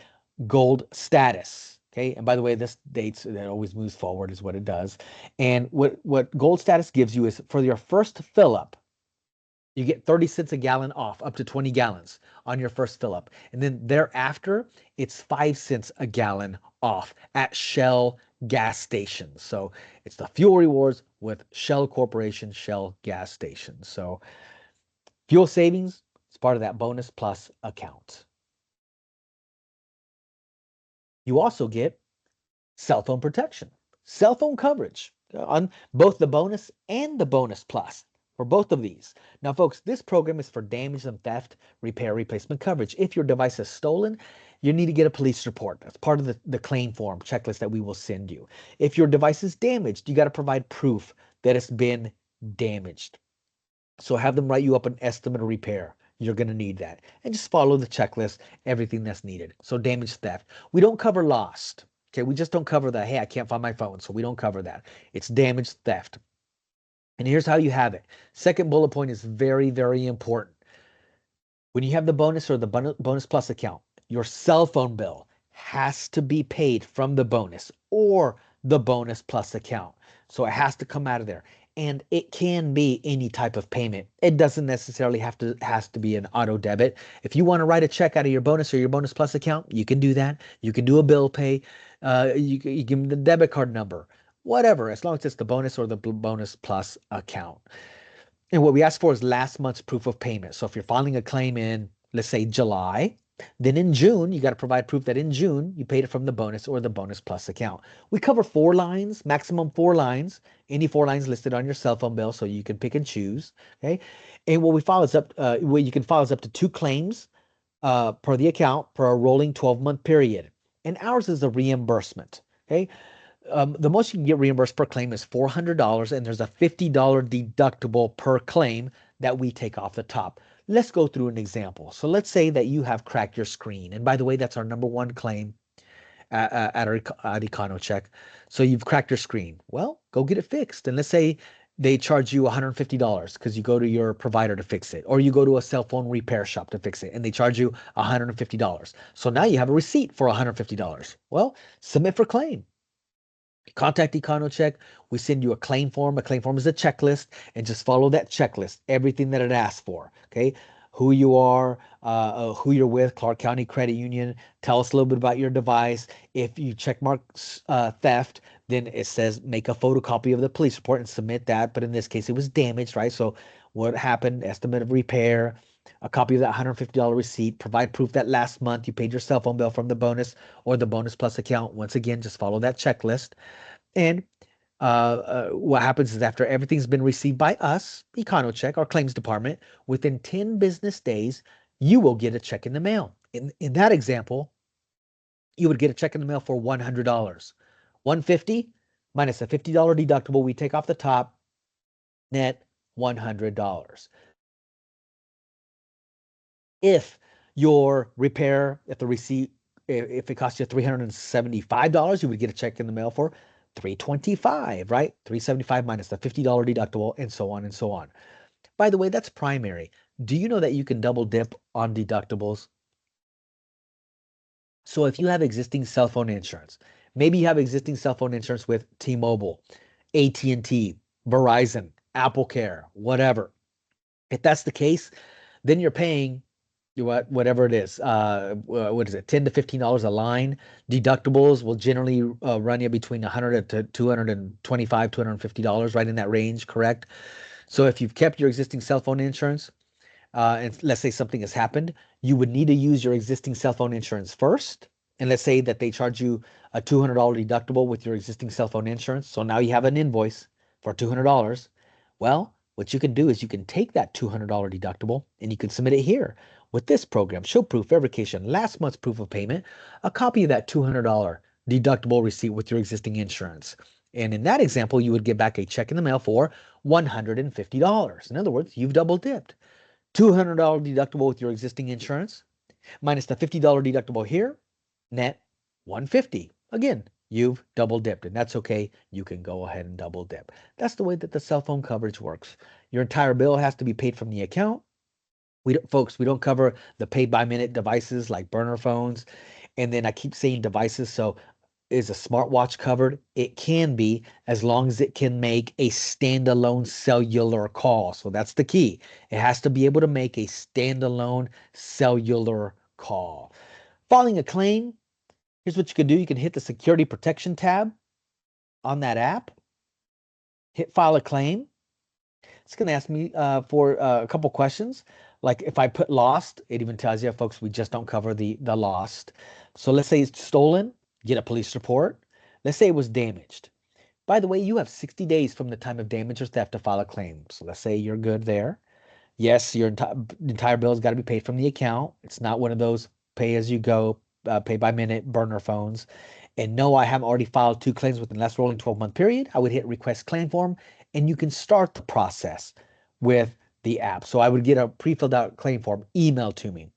gold status. Okay, and by the way, this dates that always moves forward is what it does. And what gold status gives you is for your first fill up, You get 30 cents a gallon off up to 20 gallons on your first fill up. And then thereafter, it's 5 cents a gallon off at Shell gas stations. So it's the fuel rewards with Shell Corporation, Shell gas stations. So fuel savings is part of that bonus plus account. You also get cell phone protection, cell phone coverage on both the bonus and the bonus plus for both of these. Now, folks, this program is for damage and theft, repair, replacement coverage. If your device is stolen, you need to get a police report. That's part of the claim form checklist that we will send you. If your device is damaged, you got to provide proof that it's been damaged. So have them write you up an estimate of repair. You're going to need that. And just follow the checklist, everything that's needed. So damage theft. We don't cover lost. Okay, we just don't cover the, hey, I can't find my phone. So we don't cover that. It's damage theft. And here's how you have it. Second bullet point is very, very important. When you have the bonus or the bonus plus account, your cell phone bill has to be paid from the bonus or the bonus plus account. So it has to come out of there. And it can be any type of payment. It doesn't necessarily has to be an auto debit. If you want to write a check out of your bonus or your bonus plus account, you can do that. You can do a bill pay. You give them the debit card number, whatever, as long as it's the bonus or the bonus plus account. And what we ask for is last month's proof of payment. So if you're filing a claim in, let's say July, then in June, you got to provide proof that in June you paid it from the bonus or the bonus plus account. We cover 4 lines, maximum 4 lines, any 4 lines listed on your cell phone bill, so you can pick and choose. Okay. And what we file is what you can file is up to 2 claims per the account for a rolling 12-month period. And ours is a reimbursement. Okay. The most you can get reimbursed per claim is $400, and there's a $50 deductible per claim that we take off the top. Let's go through an example. So let's say that you have cracked your screen. And by the way, that's our number one claim at EconoCheck. So you've cracked your screen. Well, go get it fixed. And let's say they charge you $150 because you go to your provider to fix it, or you go to a cell phone repair shop to fix it, and they charge you $150. So now you have a receipt for $150. Well, submit for claim. Contact EconoCheck. We send you a claim form. A claim form is a checklist, and just follow that checklist. Everything that it asks for. Okay, who you are, who you're with, Clark County Credit Union. Tell us a little bit about your device. If you check mark theft, then it says make a photocopy of the police report and submit that. But in this case, it was damaged, right? So what happened? Estimate of repair. A copy of that $150 receipt. Provide proof that last month you paid your cell phone bill from the bonus or the bonus plus account. Once again, just follow that checklist. And what happens is after everything's been received by us, EconoCheck, our claims department, within 10 business days, you will get a check in the mail. In that example, you would get a check in the mail for $100. 150 minus a $50 deductible we take off the top, net $100. If your repair, if the receipt, if it costs you $375, you would get a check in the mail for $325, right? $375 minus the $50 deductible, and so on and so on. By the way, that's primary. Do you know that you can double dip on deductibles? So if you have existing cell phone insurance, maybe you have existing cell phone insurance with T-Mobile, AT&T, Verizon, Apple Care, whatever. If that's the case, then you're paying whatever it is. What is it? $10 to $15 a line. Deductibles will generally run you between 100 to 225, $250, right in that range, correct? So if you've kept your existing cell phone insurance, and let's say something has happened, you would need to use your existing cell phone insurance first. And let's say that they charge you a $200 deductible with your existing cell phone insurance. So now you have an invoice for $200. Well, what you can do is you can take that $200 deductible and you can submit it here with this program. Show proof, verification, last month's proof of payment, a copy of that $200 deductible receipt with your existing insurance. And in that example, you would get back a check in the mail for $150. In other words, you've double dipped. $200 deductible with your existing insurance, minus the $50 deductible here, net $150. Again, you've double dipped, and that's okay. You can go ahead and double dip. That's the way that the cell phone coverage works. Your entire bill has to be paid from the account. Folks, we don't cover the paid by minute devices like burner phones. And then I keep saying devices. So Is a smartwatch covered? It can be, as long as it can make a standalone cellular call. So that's the key. It has to be able to make a standalone cellular call. Filing a claim, here's what you can do. You can hit the security protection tab on that app, hit file a claim. It's going to ask me for a couple questions. Like if I put lost, it even tells you, folks, we just don't cover the lost. So let's say it's stolen, get a police report. Let's say it was damaged. By the way, you have 60 days from the time of damage or theft to file a claim. So let's say you're good there. Yes, your entire bill has got to be paid from the account. It's not one of those pay as you go, pay by minute burner phones. And no, I haven't already filed two claims within the last rolling 12-month period. I would hit request claim form and you can start the process with the app. So I would get a pre-filled out claim form emailed to me.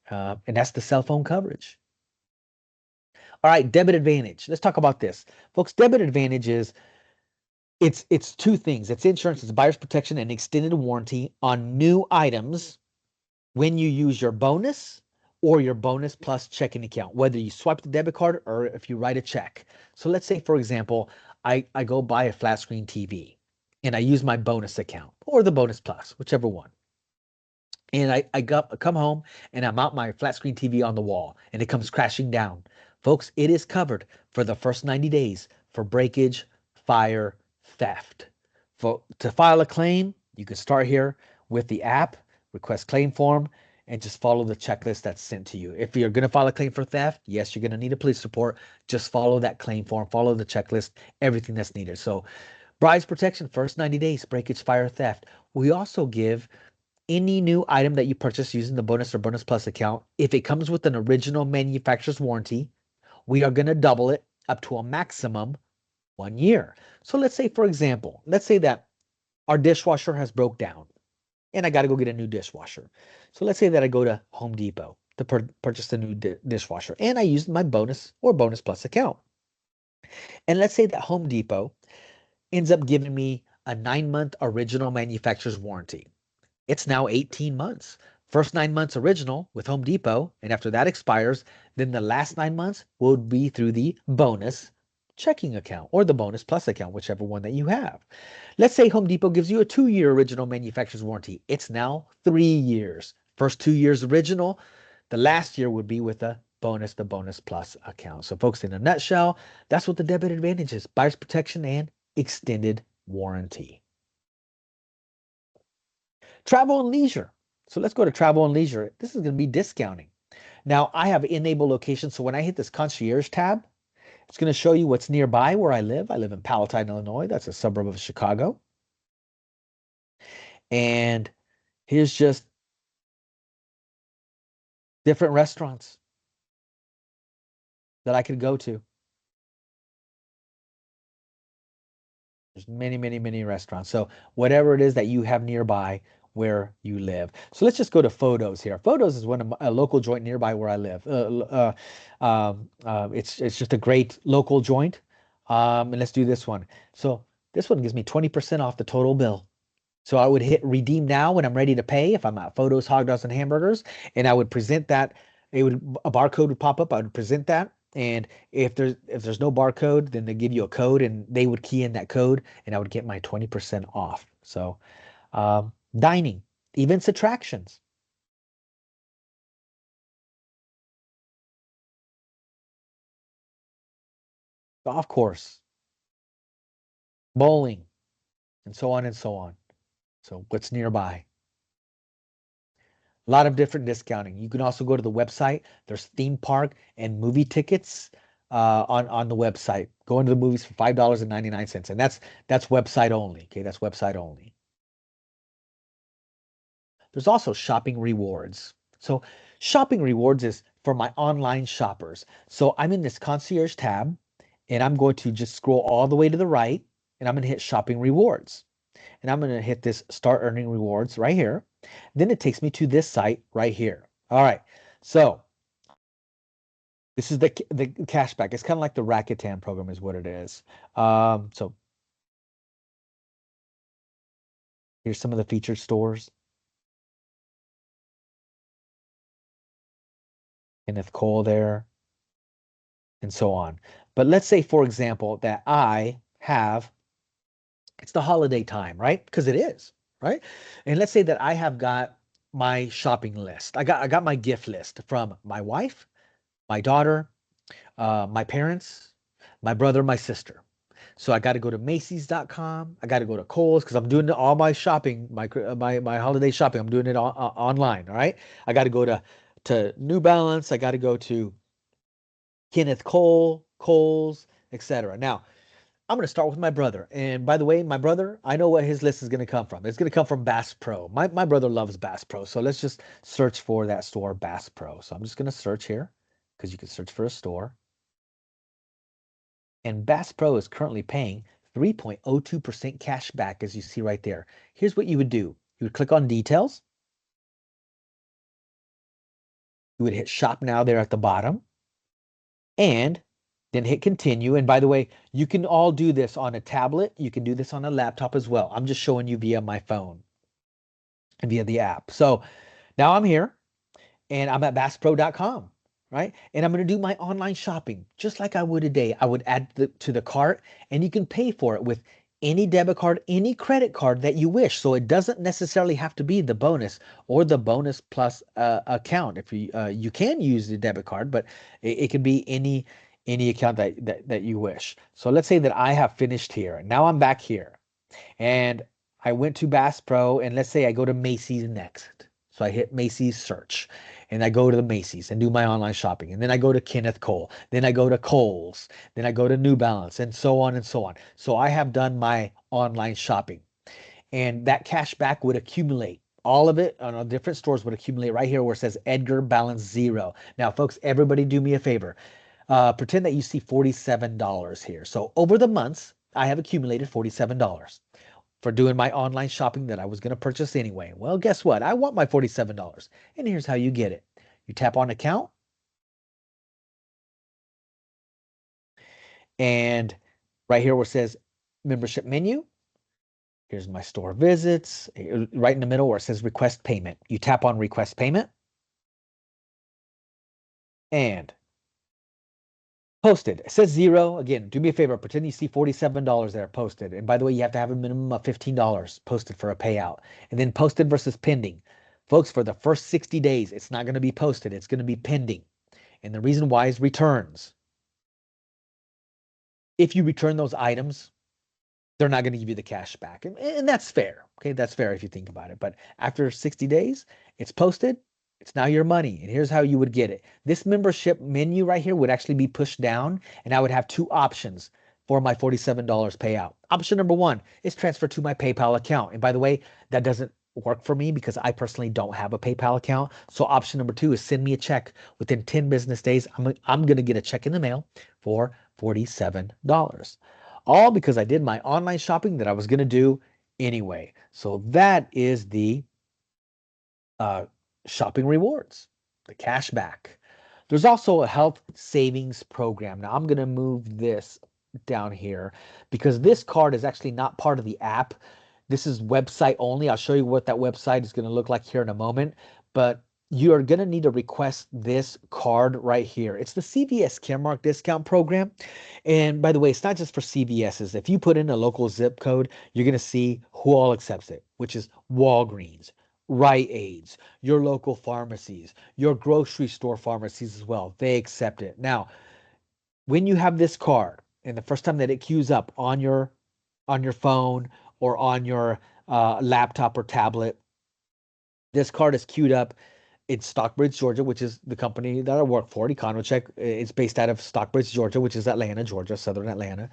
And that's the cell phone coverage. All right, debit advantage. Let's talk about this. Folks, debit advantage is it's two things. It's insurance, it's buyer's protection and extended warranty on new items when you use your bonus or your bonus plus checking account, whether you swipe the debit card or if you write a check. So let's say, for example, I go buy a flat screen TV and I use my bonus account or the bonus plus, whichever one. And come home and I mount my flat screen TV on the wall and it comes crashing down. Folks, it is covered for the first 90 days for breakage, fire, theft. To file a claim, you can start here with the app, request claim form, and just follow the checklist that's sent to you. If you're going to file a claim for theft, yes, you're going to need a police report. Just follow that claim form, follow the checklist, everything that's needed. So, bride's protection, first 90 days, breakage, fire, theft. We also give any new item that you purchase using the bonus or bonus plus account, if it comes with an original manufacturer's warranty, we are going to double it up to a maximum 1 year. So let's say, for example, let's say that our dishwasher has broke down and I got to go get a new dishwasher. So let's say that I go to Home Depot to purchase a new dishwasher and I use my bonus or bonus plus account. And let's say that Home Depot ends up giving me a 9-month original manufacturer's warranty. It's now 18 months. First 9 months original with Home Depot, and after that expires, then the last 9 months will be through the bonus checking account or the bonus plus account, whichever one that you have. Let's say Home Depot gives you a 2-year original manufacturer's warranty. It's now 3 years. First 2 years original, the last year would be with the bonus plus account. So, folks, in a nutshell, that's what the debit advantage is: buyer's protection and extended warranty. Travel and leisure. So let's go to travel and leisure. This is going to be discounting. Now I have enable locations. So when I hit this concierge tab, it's going to show you what's nearby where I live. I live in Palatine, Illinois. That's a suburb of Chicago. And here's just different restaurants that I could go to. There's many, many, many restaurants. So whatever it is that you have nearby where you live. So let's just go to photos here. Photos is one of a local joint nearby where I live. It's just a great local joint. And let's do this one. So this one gives me 20% off the total bill. So I would hit redeem now when I'm ready to pay if I'm at Photos, Hog Dogs, and Hamburgers, and I would present that. A barcode would pop up. I would present that, and if there's no barcode, then they give you a code, and they would key in that code, and I would get my 20% off. So dining, events, attractions, golf course, bowling, and so on and so on. So what's nearby? A lot of different discounting. You can also go to the website. There's theme park and movie tickets on the website. Go into the movies for $5.99, and that's website only. Okay, that's website only. There's also shopping rewards. So shopping rewards is for my online shoppers. So I'm in this concierge tab, and I'm going to just scroll all the way to the right, and I'm going to hit shopping rewards. And I'm going to hit this start earning rewards right here. Then it takes me to this site right here. All right. So this is the cashback. It's kind of like the Rakuten program is what it is. So here's some of the featured stores. Kenneth Cole there, and so on. But let's say, for example, that I have, it's the holiday time, right? Because it is, right? And let's say that I have got my shopping list. I got my gift list from my wife, my daughter, my parents, my brother, my sister. So I got to go to Macy's.com. I got to go to Kohl's because I'm doing all my shopping, my holiday shopping. I'm doing it online. All right. I got to go to New Balance. I got to go to Kenneth Cole, Kohl's, etc. Now I'm going to start with my brother. And by the way, my brother, I know what his list is going to come from. It's going to come from Bass Pro. My brother loves Bass Pro. So let's just search for that store, Bass Pro. So I'm just going to search here because you can search for a store. And Bass Pro is currently paying 3.02% cash back, as you see right there. Here's what you would do. You would click on details. You would hit shop now there at the bottom and then hit continue. And by the way, you can all do this on a tablet. You can do this on a laptop as well. I'm just showing you via my phone and via the app. So now I'm here and I'm at basspro.com, right? And I'm going to do my online shopping just like I would today. I would add to the cart and you can pay for it with any debit card, any credit card that you wish. So it doesn't necessarily have to be the bonus or the bonus plus account. If you can use the debit card, but it can be any account that you wish. So let's say that I have finished here. Now I'm back here and I went to Bass Pro and let's say I go to Macy's next. So I hit Macy's search and I go to the Macy's and do my online shopping. And then I go to Kenneth Cole. Then I go to Kohl's. Then I go to New Balance and so on and so on. So I have done my online shopping and that cash back would accumulate. All of it on different stores would accumulate right here where it says Edgar balance zero. Now, folks, everybody do me a favor. Pretend that you see $47 here. So over the months, I have accumulated $47 for doing my online shopping that I was going to purchase anyway. Well, guess what? I want my $47. And here's how you get it. You tap on account and right here where it says membership menu, here's my store visits, right in the middle where it says request payment. You tap on request payment and posted. It says zero. Again, do me a favor. Pretend you see $47 there posted. And by the way, you have to have a minimum of $15 posted for a payout. And then posted versus pending. Folks, for the first 60 days, it's not going to be posted. It's going to be pending. And the reason why is returns. If you return those items, they're not going to give you the cash back. And that's fair. Okay, that's fair if you think about it. But after 60 days, it's posted. It's now your money. And here's how you would get it. This membership menu right here would actually be pushed down, and I would have two options for my $47 payout. Option number one is transfer to my PayPal account. And by the way, that doesn't work for me because I personally don't have a PayPal account. So option number two is send me a check within 10 business days. I'm going to get a check in the mail for $47. All because I did my online shopping that I was going to do anyway. So that is the uh, shopping rewards, the cash back. There's also a health savings program. Now I'm going to move this down here because this card is actually not part of the app. This is website only. I'll show you what that website is going to look like here in a moment. But you are going to need to request this card right here. It's the CVS Caremark discount program. And by the way, it's not just for CVS's. If you put in a local zip code, you're going to see who all accepts it, which is Walgreens, Rite Aids, your local pharmacies, your grocery store pharmacies as well. They accept it. Now, when you have this card and the first time that it queues up on your phone or on your laptop or tablet, this card is queued up in Stockbridge, Georgia, which is the company that I work for, EconoCheck. It's based out of Stockbridge, Georgia, which is Atlanta, Georgia, southern Atlanta,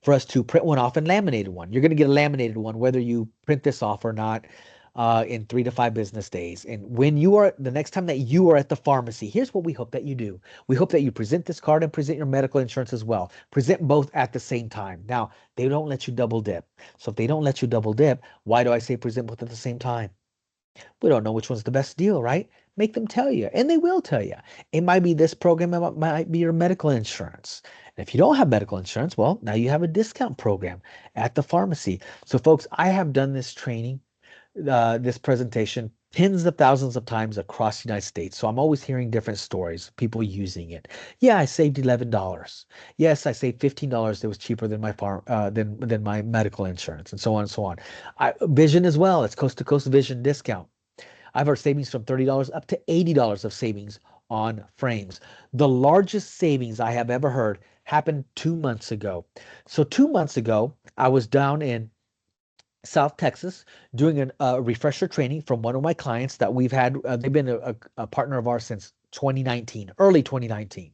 for us to print one off and laminated one. You're going to get a laminated one, whether you print this off or not, in 3 to 5 business days. And when you are, the next time that you are at the pharmacy, here's what we hope that you do. We hope that you present this card and present your medical insurance as well. Present both at the same time. Now, they don't let you double dip. So if they don't let you double dip, why do I say present both at the same time? We don't know which one's the best deal, right? Make them tell you, and they will tell you. It might be this program, it might be your medical insurance. And if you don't have medical insurance, well, now you have a discount program at the pharmacy. So, folks, I have done this training this presentation tens of thousands of times across the United States. So I'm always hearing different stories, people using it. Yeah, I saved $11. Yes, I saved $15. That was cheaper than my farm than my medical insurance, and so on and so on. Vision as well. It's coast to coast vision discount. I've heard savings from $30 up to $80 of savings on frames. The largest savings I have ever heard happened 2 months ago. So 2 months ago, I was down in South Texas doing a refresher training from one of my clients that we've had. They've been a partner of ours since 2019, early 2019.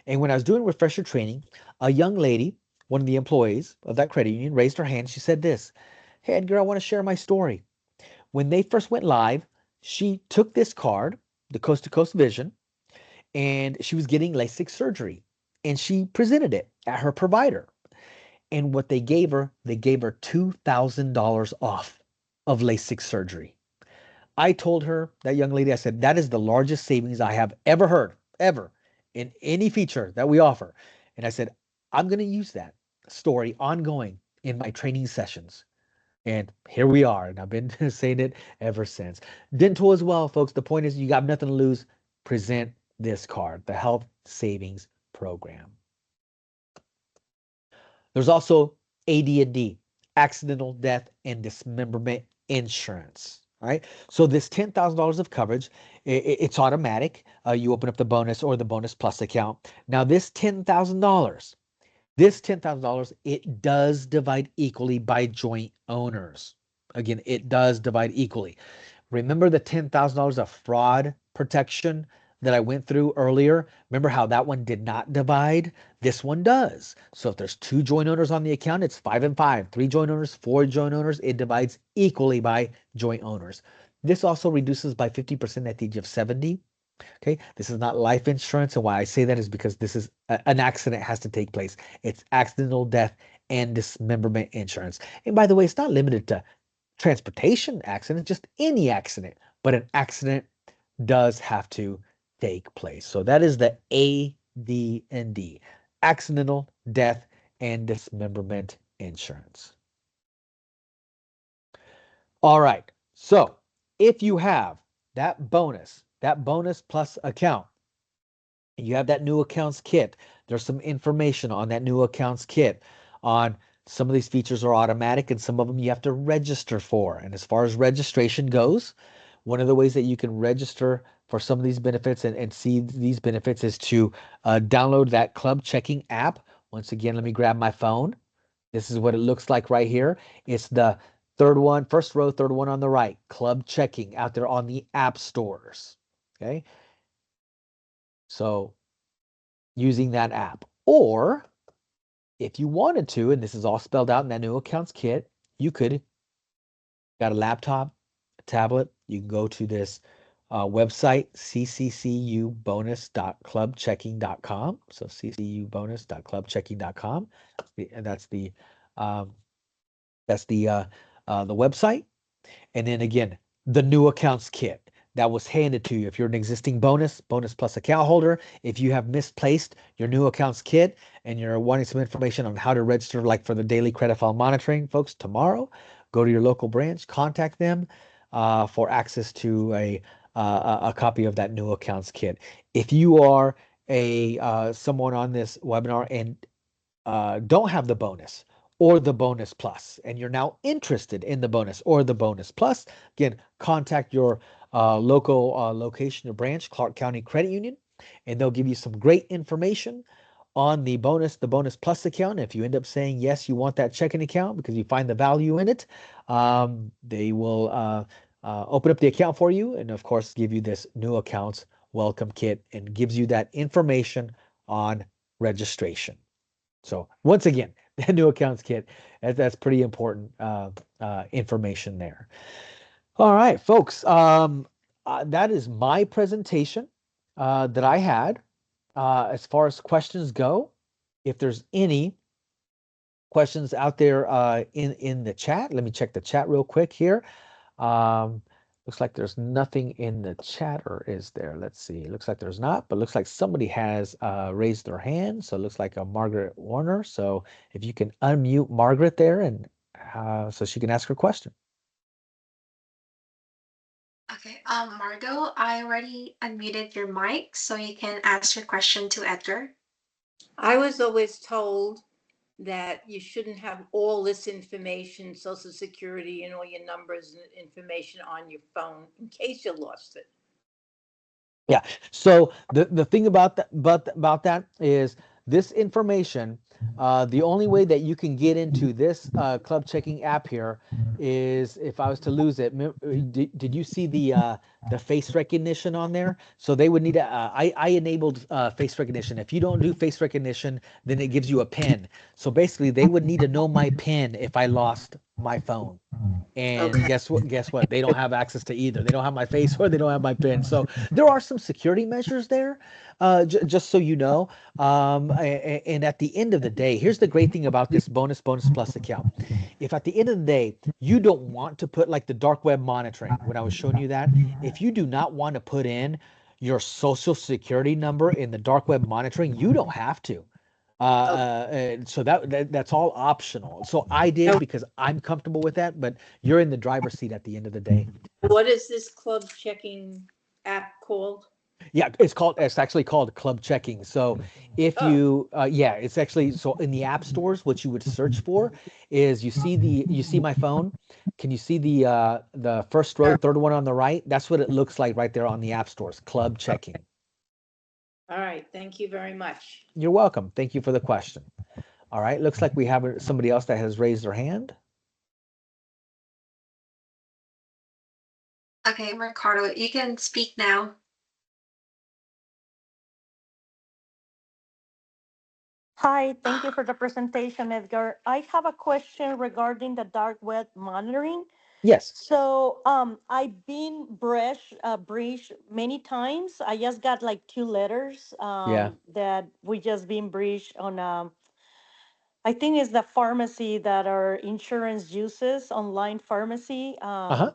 And when I was doing refresher training, a young lady, one of the employees of that credit union, raised her hand. She said this: "Hey, Edgar, I want to share my story. When they first went live, she took this card, the Coast to Coast Vision, and she was getting LASIK surgery. And she presented it at her provider. And what they gave her $2,000 off of LASIK surgery. I told her, that young lady, I said, that is the largest savings I have ever heard, ever, in any feature that we offer. And I said, I'm going to use that story ongoing in my training sessions. And here we are. And I've been saying it ever since. Dental as well, folks. The point is, you got nothing to lose. Present this card, the Health Savings Program. There's also AD&D, accidental death and dismemberment insurance. All right. So this $10,000 of coverage, it's automatic. You open up the bonus or the bonus plus account. Now this $10,000, it does divide equally by joint owners. Again, it does divide equally. Remember the $10,000 of fraud protection that I went through earlier? Remember how that one did not divide? This one does. So if there's two joint owners on the account, it's 5 and 5. Three joint owners, four joint owners, it divides equally by joint owners. This also reduces by 50% at the age of 70. Okay, this is not life insurance. And why I say that is because this is an accident has to take place. It's accidental death and dismemberment insurance. And by the way, it's not limited to transportation accident, just any accident, but an accident does have to take place. So that is the AD&D, accidental death and dismemberment insurance. All right. So if you have that bonus plus account, you have that new accounts kit. There's some information on that new accounts kit on some of these features are automatic and some of them you have to register for. And as far as registration goes, one of the ways that you can register for some of these benefits and see these benefits is to download that club checking app. Once again, let me grab my phone. This is what it looks like right here. It's the third one, first row, third one on the right, club checking out there on the app stores. Okay. So using that app. Or if you wanted to, and this is all spelled out in that new accounts kit, you could got a laptop, a tablet, you can go to this website, cccubonus.clubchecking.com. So cccubonus.clubchecking.com. And um, that's the website. And then again, the new accounts kit that was handed to you. If you're an existing bonus plus account holder, if you have misplaced your new accounts kit and you're wanting some information on how to register, like for the daily credit file monitoring, folks, tomorrow, go to your local branch, contact them for access to a copy of that new accounts kit. If you are a someone on this webinar and don't have the bonus or the bonus plus, and you're now interested in the bonus or the bonus plus, again, contact your local location or branch, Clark County Credit Union, and they'll give you some great information on the bonus plus account. If you end up saying yes, you want that checking account because you find the value in it, they will open up the account for you and, of course, give you this new accounts welcome kit and gives you that information on registration. So once again, that new accounts kit, that's pretty important information there. All right, folks, that is my presentation that I had. As far as questions go, if there's any questions out there in the chat, let me check the chat real quick here. Um, looks like there's nothing in the chat, or is there? Let's see. Looks like there's not, but looks like somebody has raised their hand. So it looks like a Margaret Warner. So if you can unmute Margaret there and so she can ask her question. Margot, I already unmuted your mic, so you can ask your question to Edgar. I was always told that you shouldn't have all this information, social security and all your numbers and information on your phone in case you lost it. Yeah. So the thing about that is this information. The only way that you can get into this club checking app here is if I was to lose it. Did you see the face recognition on there? So they would need to. I enabled face recognition. If you don't do face recognition, then it gives you a pin. So basically, they would need to know my pin if I lost my phone. And Okay. guess what? Guess what? They don't have access to either. They don't have my face or they don't have my pin. So there are some security measures there, just so you know. And at the end of the day, here's the great thing about this bonus plus account. If at the end of the day you don't want to put like the dark web monitoring, when I was showing you that, if you do not want to put in your social security number in the dark web monitoring, you don't have to. Okay. So that's all optional. So I did Now, because I'm comfortable with that, but you're in the driver's seat at the end of the day. what is this club checking app called? Yeah, it's actually called club checking. So if Oh, you yeah, it's actually so in the app stores, what you would search for is you see my phone. Can you see the first row, sure. third one on the right? That's what it looks like right there on the app stores. Club Okay. checking. All right. Thank you very much. You're welcome. Thank you for the question. All right, looks like we have somebody else that has raised their hand. Okay, Ricardo, you can speak now. Hi, thank you for the presentation, Edgar. I have a question regarding the dark web monitoring. Yes. So, I've been breached many times. I just got like two letters Yeah. that we just been breached on. I think it's the pharmacy that our insurance uses, online pharmacy. Uh-huh.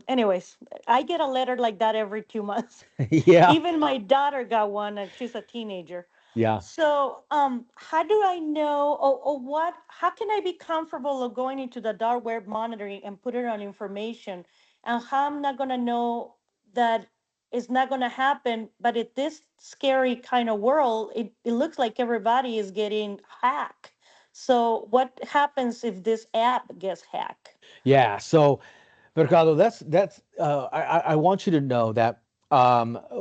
Anyways, I get a letter like that every 2 months. Yeah. Even my daughter got one, and she's a teenager. Yeah. So, how do I know, or what? How can I be comfortable of going into the dark web monitoring and put it on information, and how I'm not gonna know that it's not gonna happen? But in this scary kind of world, it looks like everybody is getting hacked. So, what happens if this app gets hacked? Yeah. So Mercado, that's I want you to know that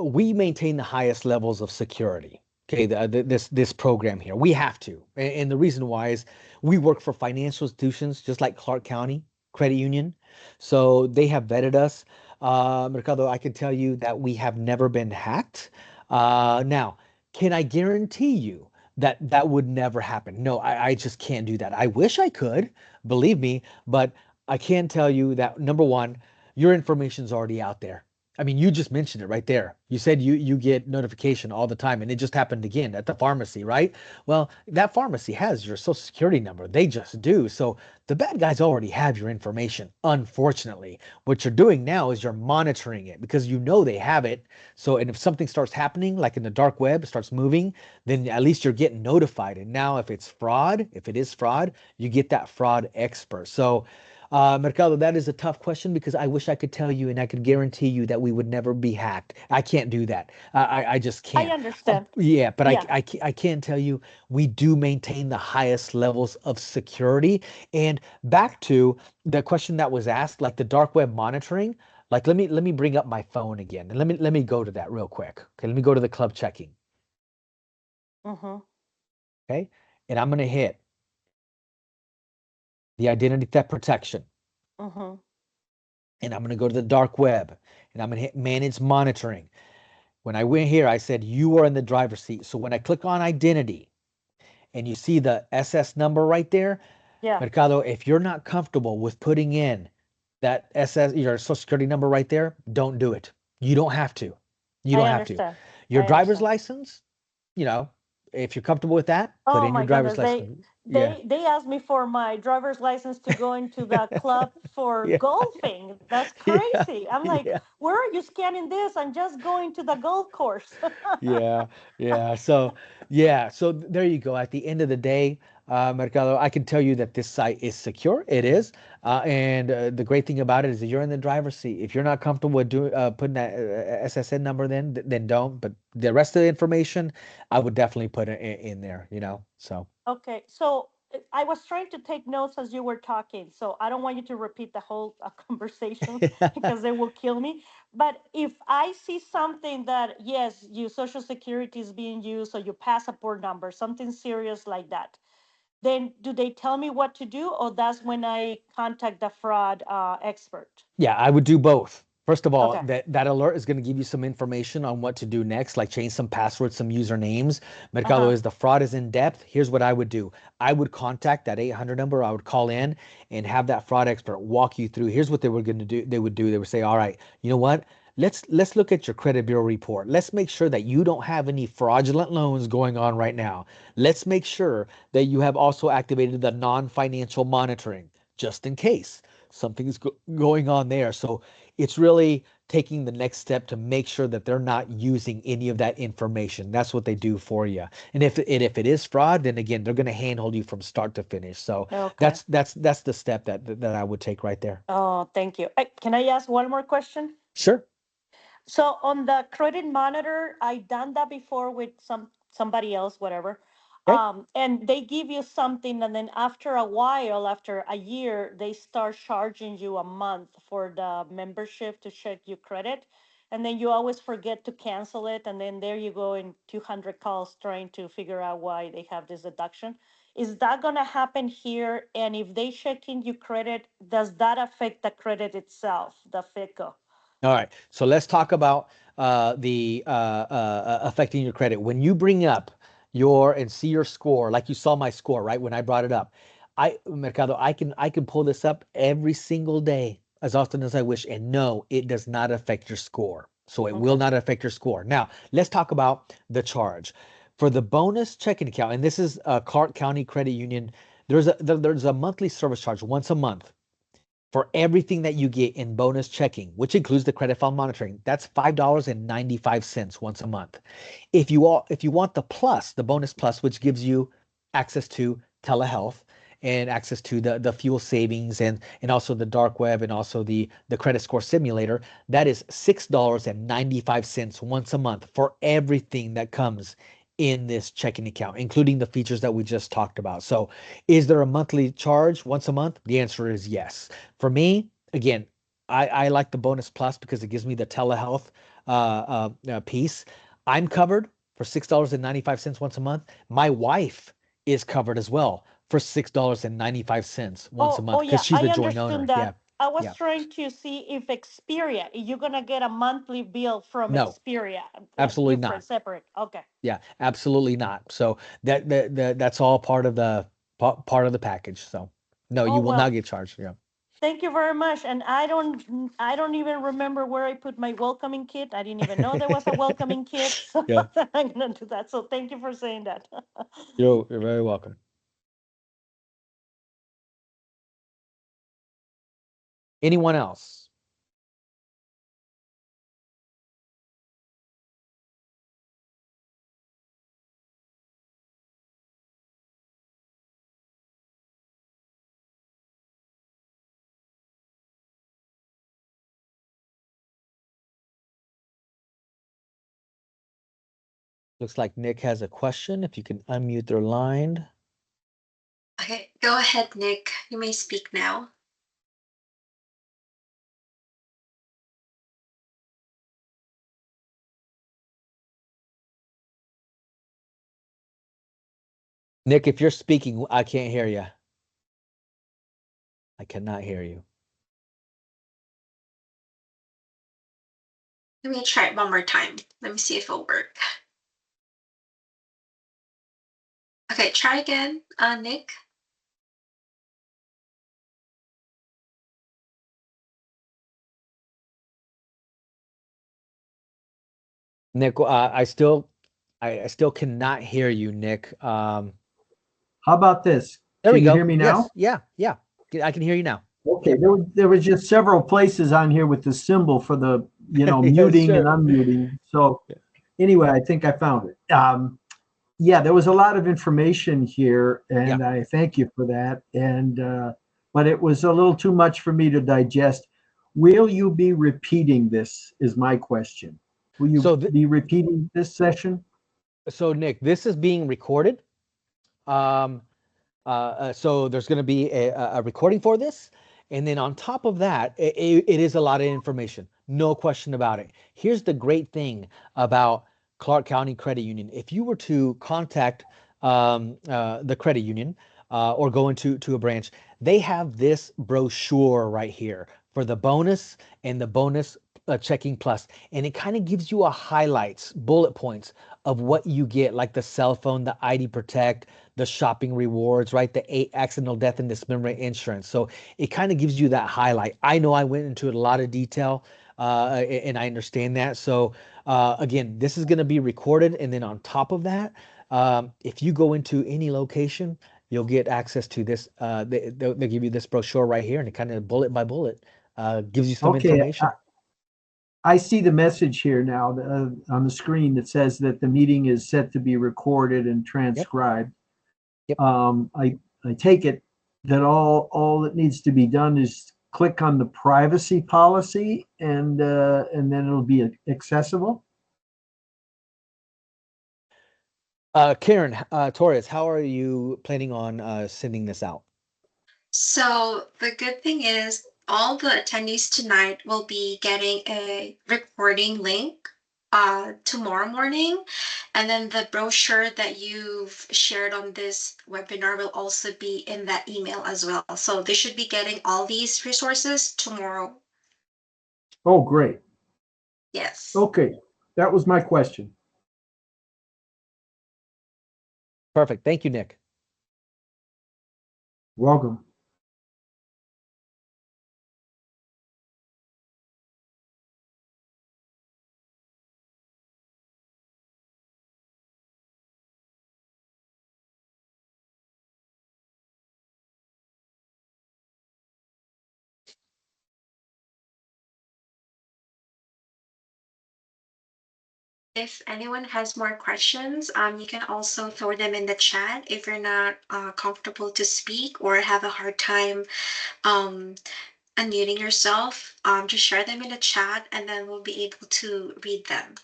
we maintain the highest levels of security. Okay, this program here, we have to, and the reason why is we work for financial institutions just like Clark County Credit Union, so they have vetted us. Mercado, I can tell you that we have never been hacked. Now, can I guarantee you that that would never happen? No, I just can't do that. I wish I could, believe me, but I can tell you that number one, your information's already out there. I mean, you just mentioned it right there. You said you get notification all the time, and it just happened again at the pharmacy, right? Well, that pharmacy has your social security number. They just do. So the bad guys already have your information, unfortunately. What you're doing now is you're monitoring it because you know they have it. So, and if something starts happening, like in the dark web, starts moving, then at least you're getting notified. And now if it's fraud, if it is fraud, you get that fraud expert. So Mercado, that is a tough question because I wish I could tell you and I could guarantee you that we would never be hacked. I can't do that. I just I can't. understand. Yeah, but Yeah. I can tell you we do maintain the highest levels of security. And back to the question that was asked, like the dark web monitoring, like let me bring up my phone again and let me go to that real quick. Okay, let me go to the club checking. Mm-hmm. Okay, and I'm gonna hit the identity theft protection. Mm-hmm. And I'm going to go to the dark web and I'm going to hit manage monitoring. When I went here, I said you are in the driver's seat. So when I click on identity and you see the SS number right there, Yeah, Mercado, if you're not comfortable with putting in that SS, your social security number right there, don't do it. You don't have to. You I don't have to. understand. Your I driver's understand. license, you know, if you're comfortable with that, put Oh in your my driver's goodness, they license. Yeah. they they asked me for my driver's license to go into the club for Yeah. golfing. That's Yeah. crazy. I'm like, Yeah. where are you scanning this? I'm just going to the golf course. Yeah, yeah. So, yeah. So there you go. At the end of the day, Mercado, I can tell you that this site is secure. It is. And the great thing about it is that you're in the driver's seat. If you're not comfortable with doing putting that SSN number, then don't. But the rest of the information, I would definitely put it in there. So. Okay, so I was trying to take notes as you were talking, so I don't want you to repeat the whole conversation because they will kill me. But if I see something that, yes, your social security is being used or your passport number, something serious like that, then do they tell me what to do, or that's when I contact the fraud expert? Yeah, I would do both. First of all, Okay. that alert is going to give you some information on what to do next, like change some passwords, some usernames. Mercado Uh-huh. is the fraud is in depth. Here's what I would do. I would contact that 800 number. I would call in and have that fraud expert walk you through. Here's what they were going to do. They would do. They would say, "All right, you know what? Let's look at your credit bureau report. Let's make sure that you don't have any fraudulent loans going on right now. Let's make sure that you have also activated the non-financial monitoring just in case something's going on there." So it's really taking the next step to make sure that they're not using any of that information. That's what they do for you. And if it is fraud, then again, they're going to handhold you from start to finish. So Okay. that's the step that I would take right there. Oh, thank you. Can I ask one more question? Sure. So on the credit monitor, I done that before with somebody else, whatever. Okay. And they give you something, and then after a while, after a year, they start charging you a month for the membership to check your credit, and then you always forget to cancel it, and then there you go in 200 calls trying to figure out why they have this deduction. Is that gonna happen here? And if they check in your credit, does that affect the credit itself, the FICO? All right. So let's talk about the affecting your credit. When you bring up your and see your score, like you saw my score, right? When I brought it up, Mercado, I can pull this up every single day as often as I wish, and no, it does not affect your score. So it will Okay. not affect your score. Now, let's talk about the charge for the bonus checking account, and this is Clark County Credit Union. There's a monthly service charge once a month for everything that you get in bonus checking, which includes the credit file monitoring. That's $5.95 once a month. If you want the plus, the bonus plus, which gives you access to telehealth and access to the fuel savings and also the dark web and also the credit score simulator, that is $6.95 once a month for everything that comes in this checking account, including the features that we just talked about. So is there a monthly charge once a month? The answer is yes. For me, again, I like the bonus plus because it gives me the telehealth piece. I'm covered for $6.95 once a month. My wife is covered as well for $6.95 once a Oh, month oh because yeah, she's I the joint understood owner. Yeah, that. I was yeah. trying to see if Xperia, you're gonna get a monthly bill from No, Xperia, absolutely different, not. separate. Okay. Yeah, absolutely not. So that's all part of the part of the package. So no, Oh you will not well, get charged. Yeah. thank you very much. And I don't even remember where I put my welcoming kit. I didn't even know there was a welcoming kit. So Yeah, I'm gonna do that. So thank you for saying that. you're very welcome. Anyone else? Looks like Nick has a question. If you can unmute their line. Okay, go ahead, Nick. You may speak now. Nick, if you're speaking, I can't hear you. I cannot hear you. Let me try it one more time. Let me see if it'll work. Okay, try again, Nick. Nick, I still cannot hear you, Nick. How about this? There we Can you go. hear me now? Yes, yeah, yeah. I can hear you now. Okay, there was just several places on here with the symbol for the, Yeah, muting and sure. unmuting. So anyway, I think I found it. yeah, there was a lot of information here, Yeah. and I thank you for that. And but it was a little too much for me to digest. Will you be repeating this? Is my question. Will you So, be repeating this session? so Nick, this is being recorded. Um, so there's going to be a recording for this. And then on top of that, it is a lot of information. No question about it. Here's the great thing about Clark County Credit Union. If you were to contact the credit union or go into a branch, they have this brochure right here for the bonus and the bonus checking plus. And it kind of gives you a highlights, bullet points of what you get, like the cell phone, the ID Protect, the shopping rewards, right? The accidental death and dismemberment insurance. So it kind of gives you that highlight. I know I went into a lot of detail and I understand that. So again, this is going to be recorded. And then on top of that, if you go into any location, you'll get access to this. They'll give you this brochure right here and it kind of bullet by bullet gives you some Okay, information. I see the message here now on the screen that says that the meeting is set to be recorded and Yep. transcribed. Yep. I take it that all that needs to be done is click on the privacy policy and then it'll be accessible. Karen Torres, how are you planning on sending this out? So the good thing is all the attendees tonight will be getting a recording link tomorrow morning. And then the brochure that you've shared on this webinar will also be in that email as well. So they should be getting all these resources tomorrow. Oh, great. Yes. Okay, that was my question. Perfect. Thank you, Nick. Welcome. If anyone has more questions, you can also throw them in the chat if you're not comfortable to speak or have a hard time um, unmuting yourself. Just share them in the chat and then we'll be able to read them.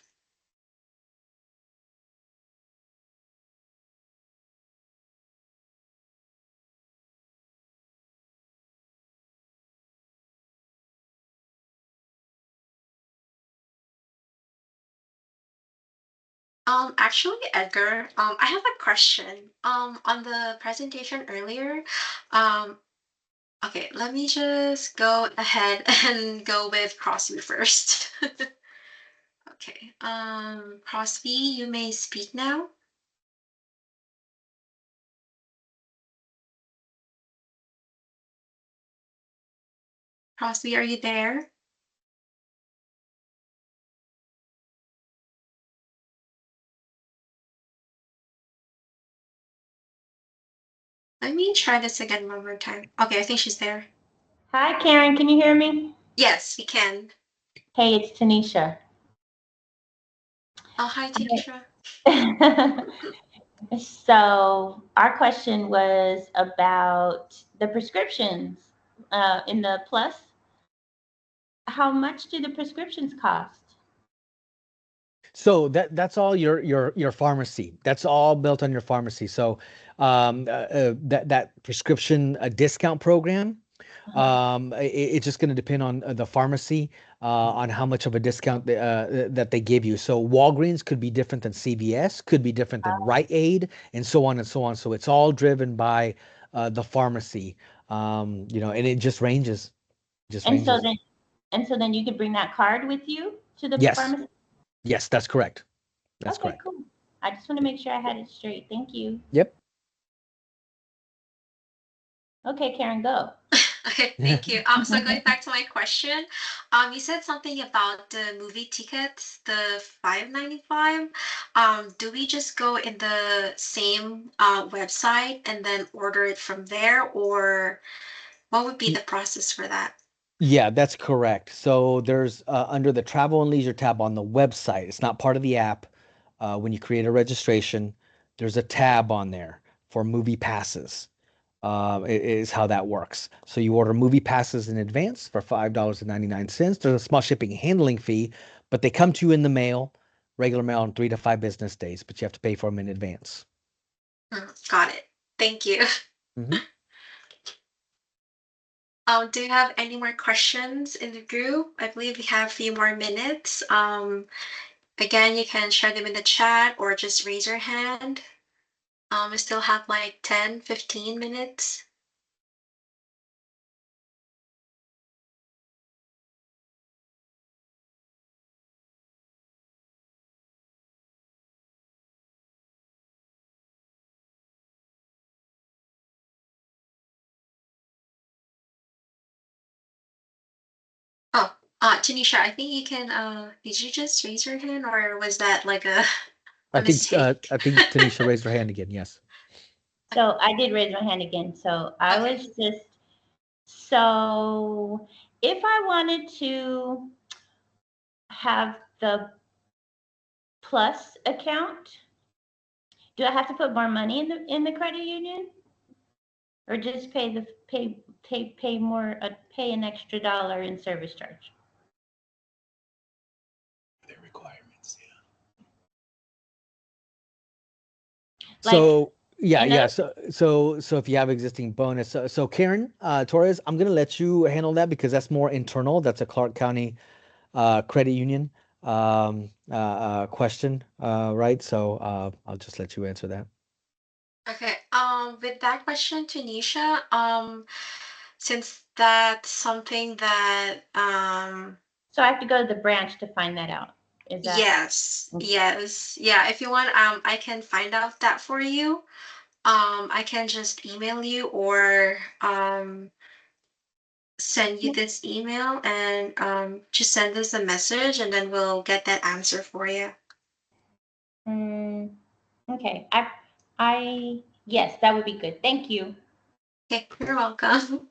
Actually, Edgar, I have a question. On the presentation earlier, um, okay, let me just go ahead and go with Crosby first. Okay, Crosby, you may speak now. Crosby, are you there? Let me try this again one more time. Okay, I think she's there. Hi, Karen. Can you hear me? Yes, we can. Hey, it's Tanisha. Oh, hi, Tanisha. So our question was about the prescriptions in the plus. How much do the prescriptions cost? So that's all your pharmacy. That's all built on your pharmacy. So that prescription discount program, it's just going to depend on the pharmacy on how much of a discount that they give you. So Walgreens could be different than CVS, could be different than Rite Aid, and so on and so on. So it's all driven by the pharmacy, and it just ranges, just And so ranges. then, you could bring that card with you to the Yes, pharmacy. yes, that's correct. That's Okay, correct. cool. I just want to make sure I had it straight. Thank you. Yep. Okay, Karen, go. Okay, thank you. So going back to my question, you said something about the movie tickets, the 5.95. Do we just go in the same website and then order it from there, or what would be the process for that? Yeah, that's correct. So there's under the travel and leisure tab on the website. It's not part of the app. When you create a registration, there's a tab on there for movie passes. Is how that works. So you order movie passes in advance for $5.99. There's a small shipping and handling fee, but they come to you in the mail, regular mail, in 3 to 5 business days, but you have to pay for them in advance. Got it. Thank you. Mhm. Do you have any more questions in the group? I believe we have a few more minutes. Again, you can share them in the chat or just raise your hand. We still have like 10, 15 minutes. Oh, Tanisha, I think you can, did you just raise your hand or was that like a mistake? I think Tanisha raised her hand again. Yes. So I did raise my hand again. So I Okay. was just, so if I wanted to have the plus account, do I have to put more money in the credit union? Or just pay more, pay an extra dollar in service charge? Their requirements, yeah. So yeah, in yeah. other- So if you have existing bonus, so Karen Torres, I'm gonna let you handle that because that's more internal. That's a Clark County credit union question, right? So I'll just let you answer that. Okay. With that question, Tanisha, since that's something that, So I have to go to the branch to find that out. Is that? yes, yes, yeah. If you want, I can find out that for you. I can just email you or send you this email and just send us a message and then we'll get that answer for you. Okay. Yes, that would be good. Thank you. Okay, you're welcome.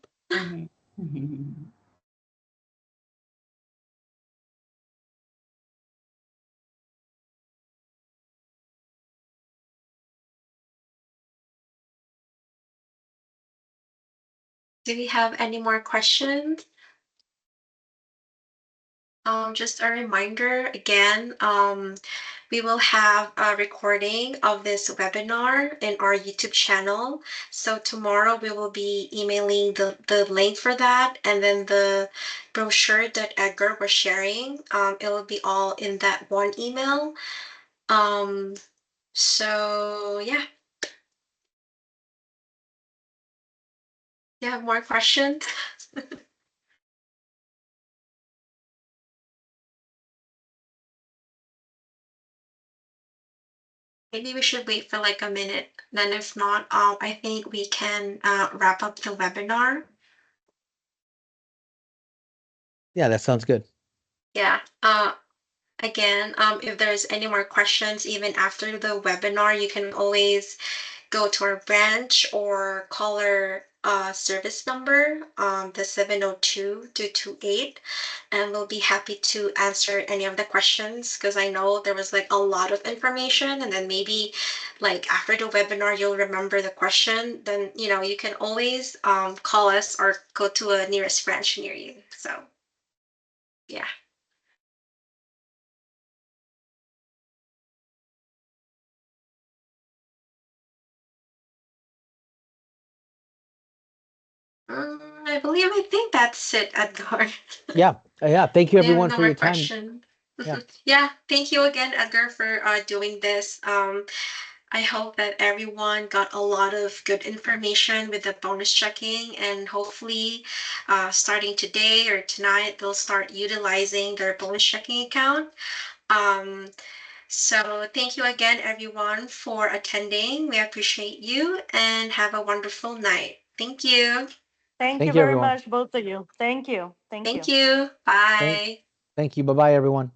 Do we have any more questions? Just a reminder again, we will have a recording of this webinar in our YouTube channel. So tomorrow we will be emailing the link for that and then the brochure that Edgar was sharing. It will be all in that one email. So yeah. Do you have more questions? Maybe we should wait for like a minute. Then if not, I think we can wrap up the webinar. Yeah, that sounds good. Yeah. Again, if there's any more questions, even after the webinar, you can always go to our branch or call our service number, the 702-228, and we'll be happy to answer any of the questions because I know there was like a lot of information and then maybe like after the webinar you'll remember the question, then you can always call us or go to a nearest branch near you. So yeah. I think that's it, Edgar. Yeah, yeah. Thank you We have everyone no for more your time. question. Yeah. Yeah, thank you again, Edgar, for doing this. I hope that everyone got a lot of good information with the bonus checking, and hopefully, starting today or tonight, they'll start utilizing their bonus checking account. Um, so thank you again, everyone, for attending. We appreciate you and have a wonderful night. Thank you. Thank you Thank you very everyone. much, both of you. Thank you. Thank Thank you. you. Thank Bye. thank you. Bye bye everyone.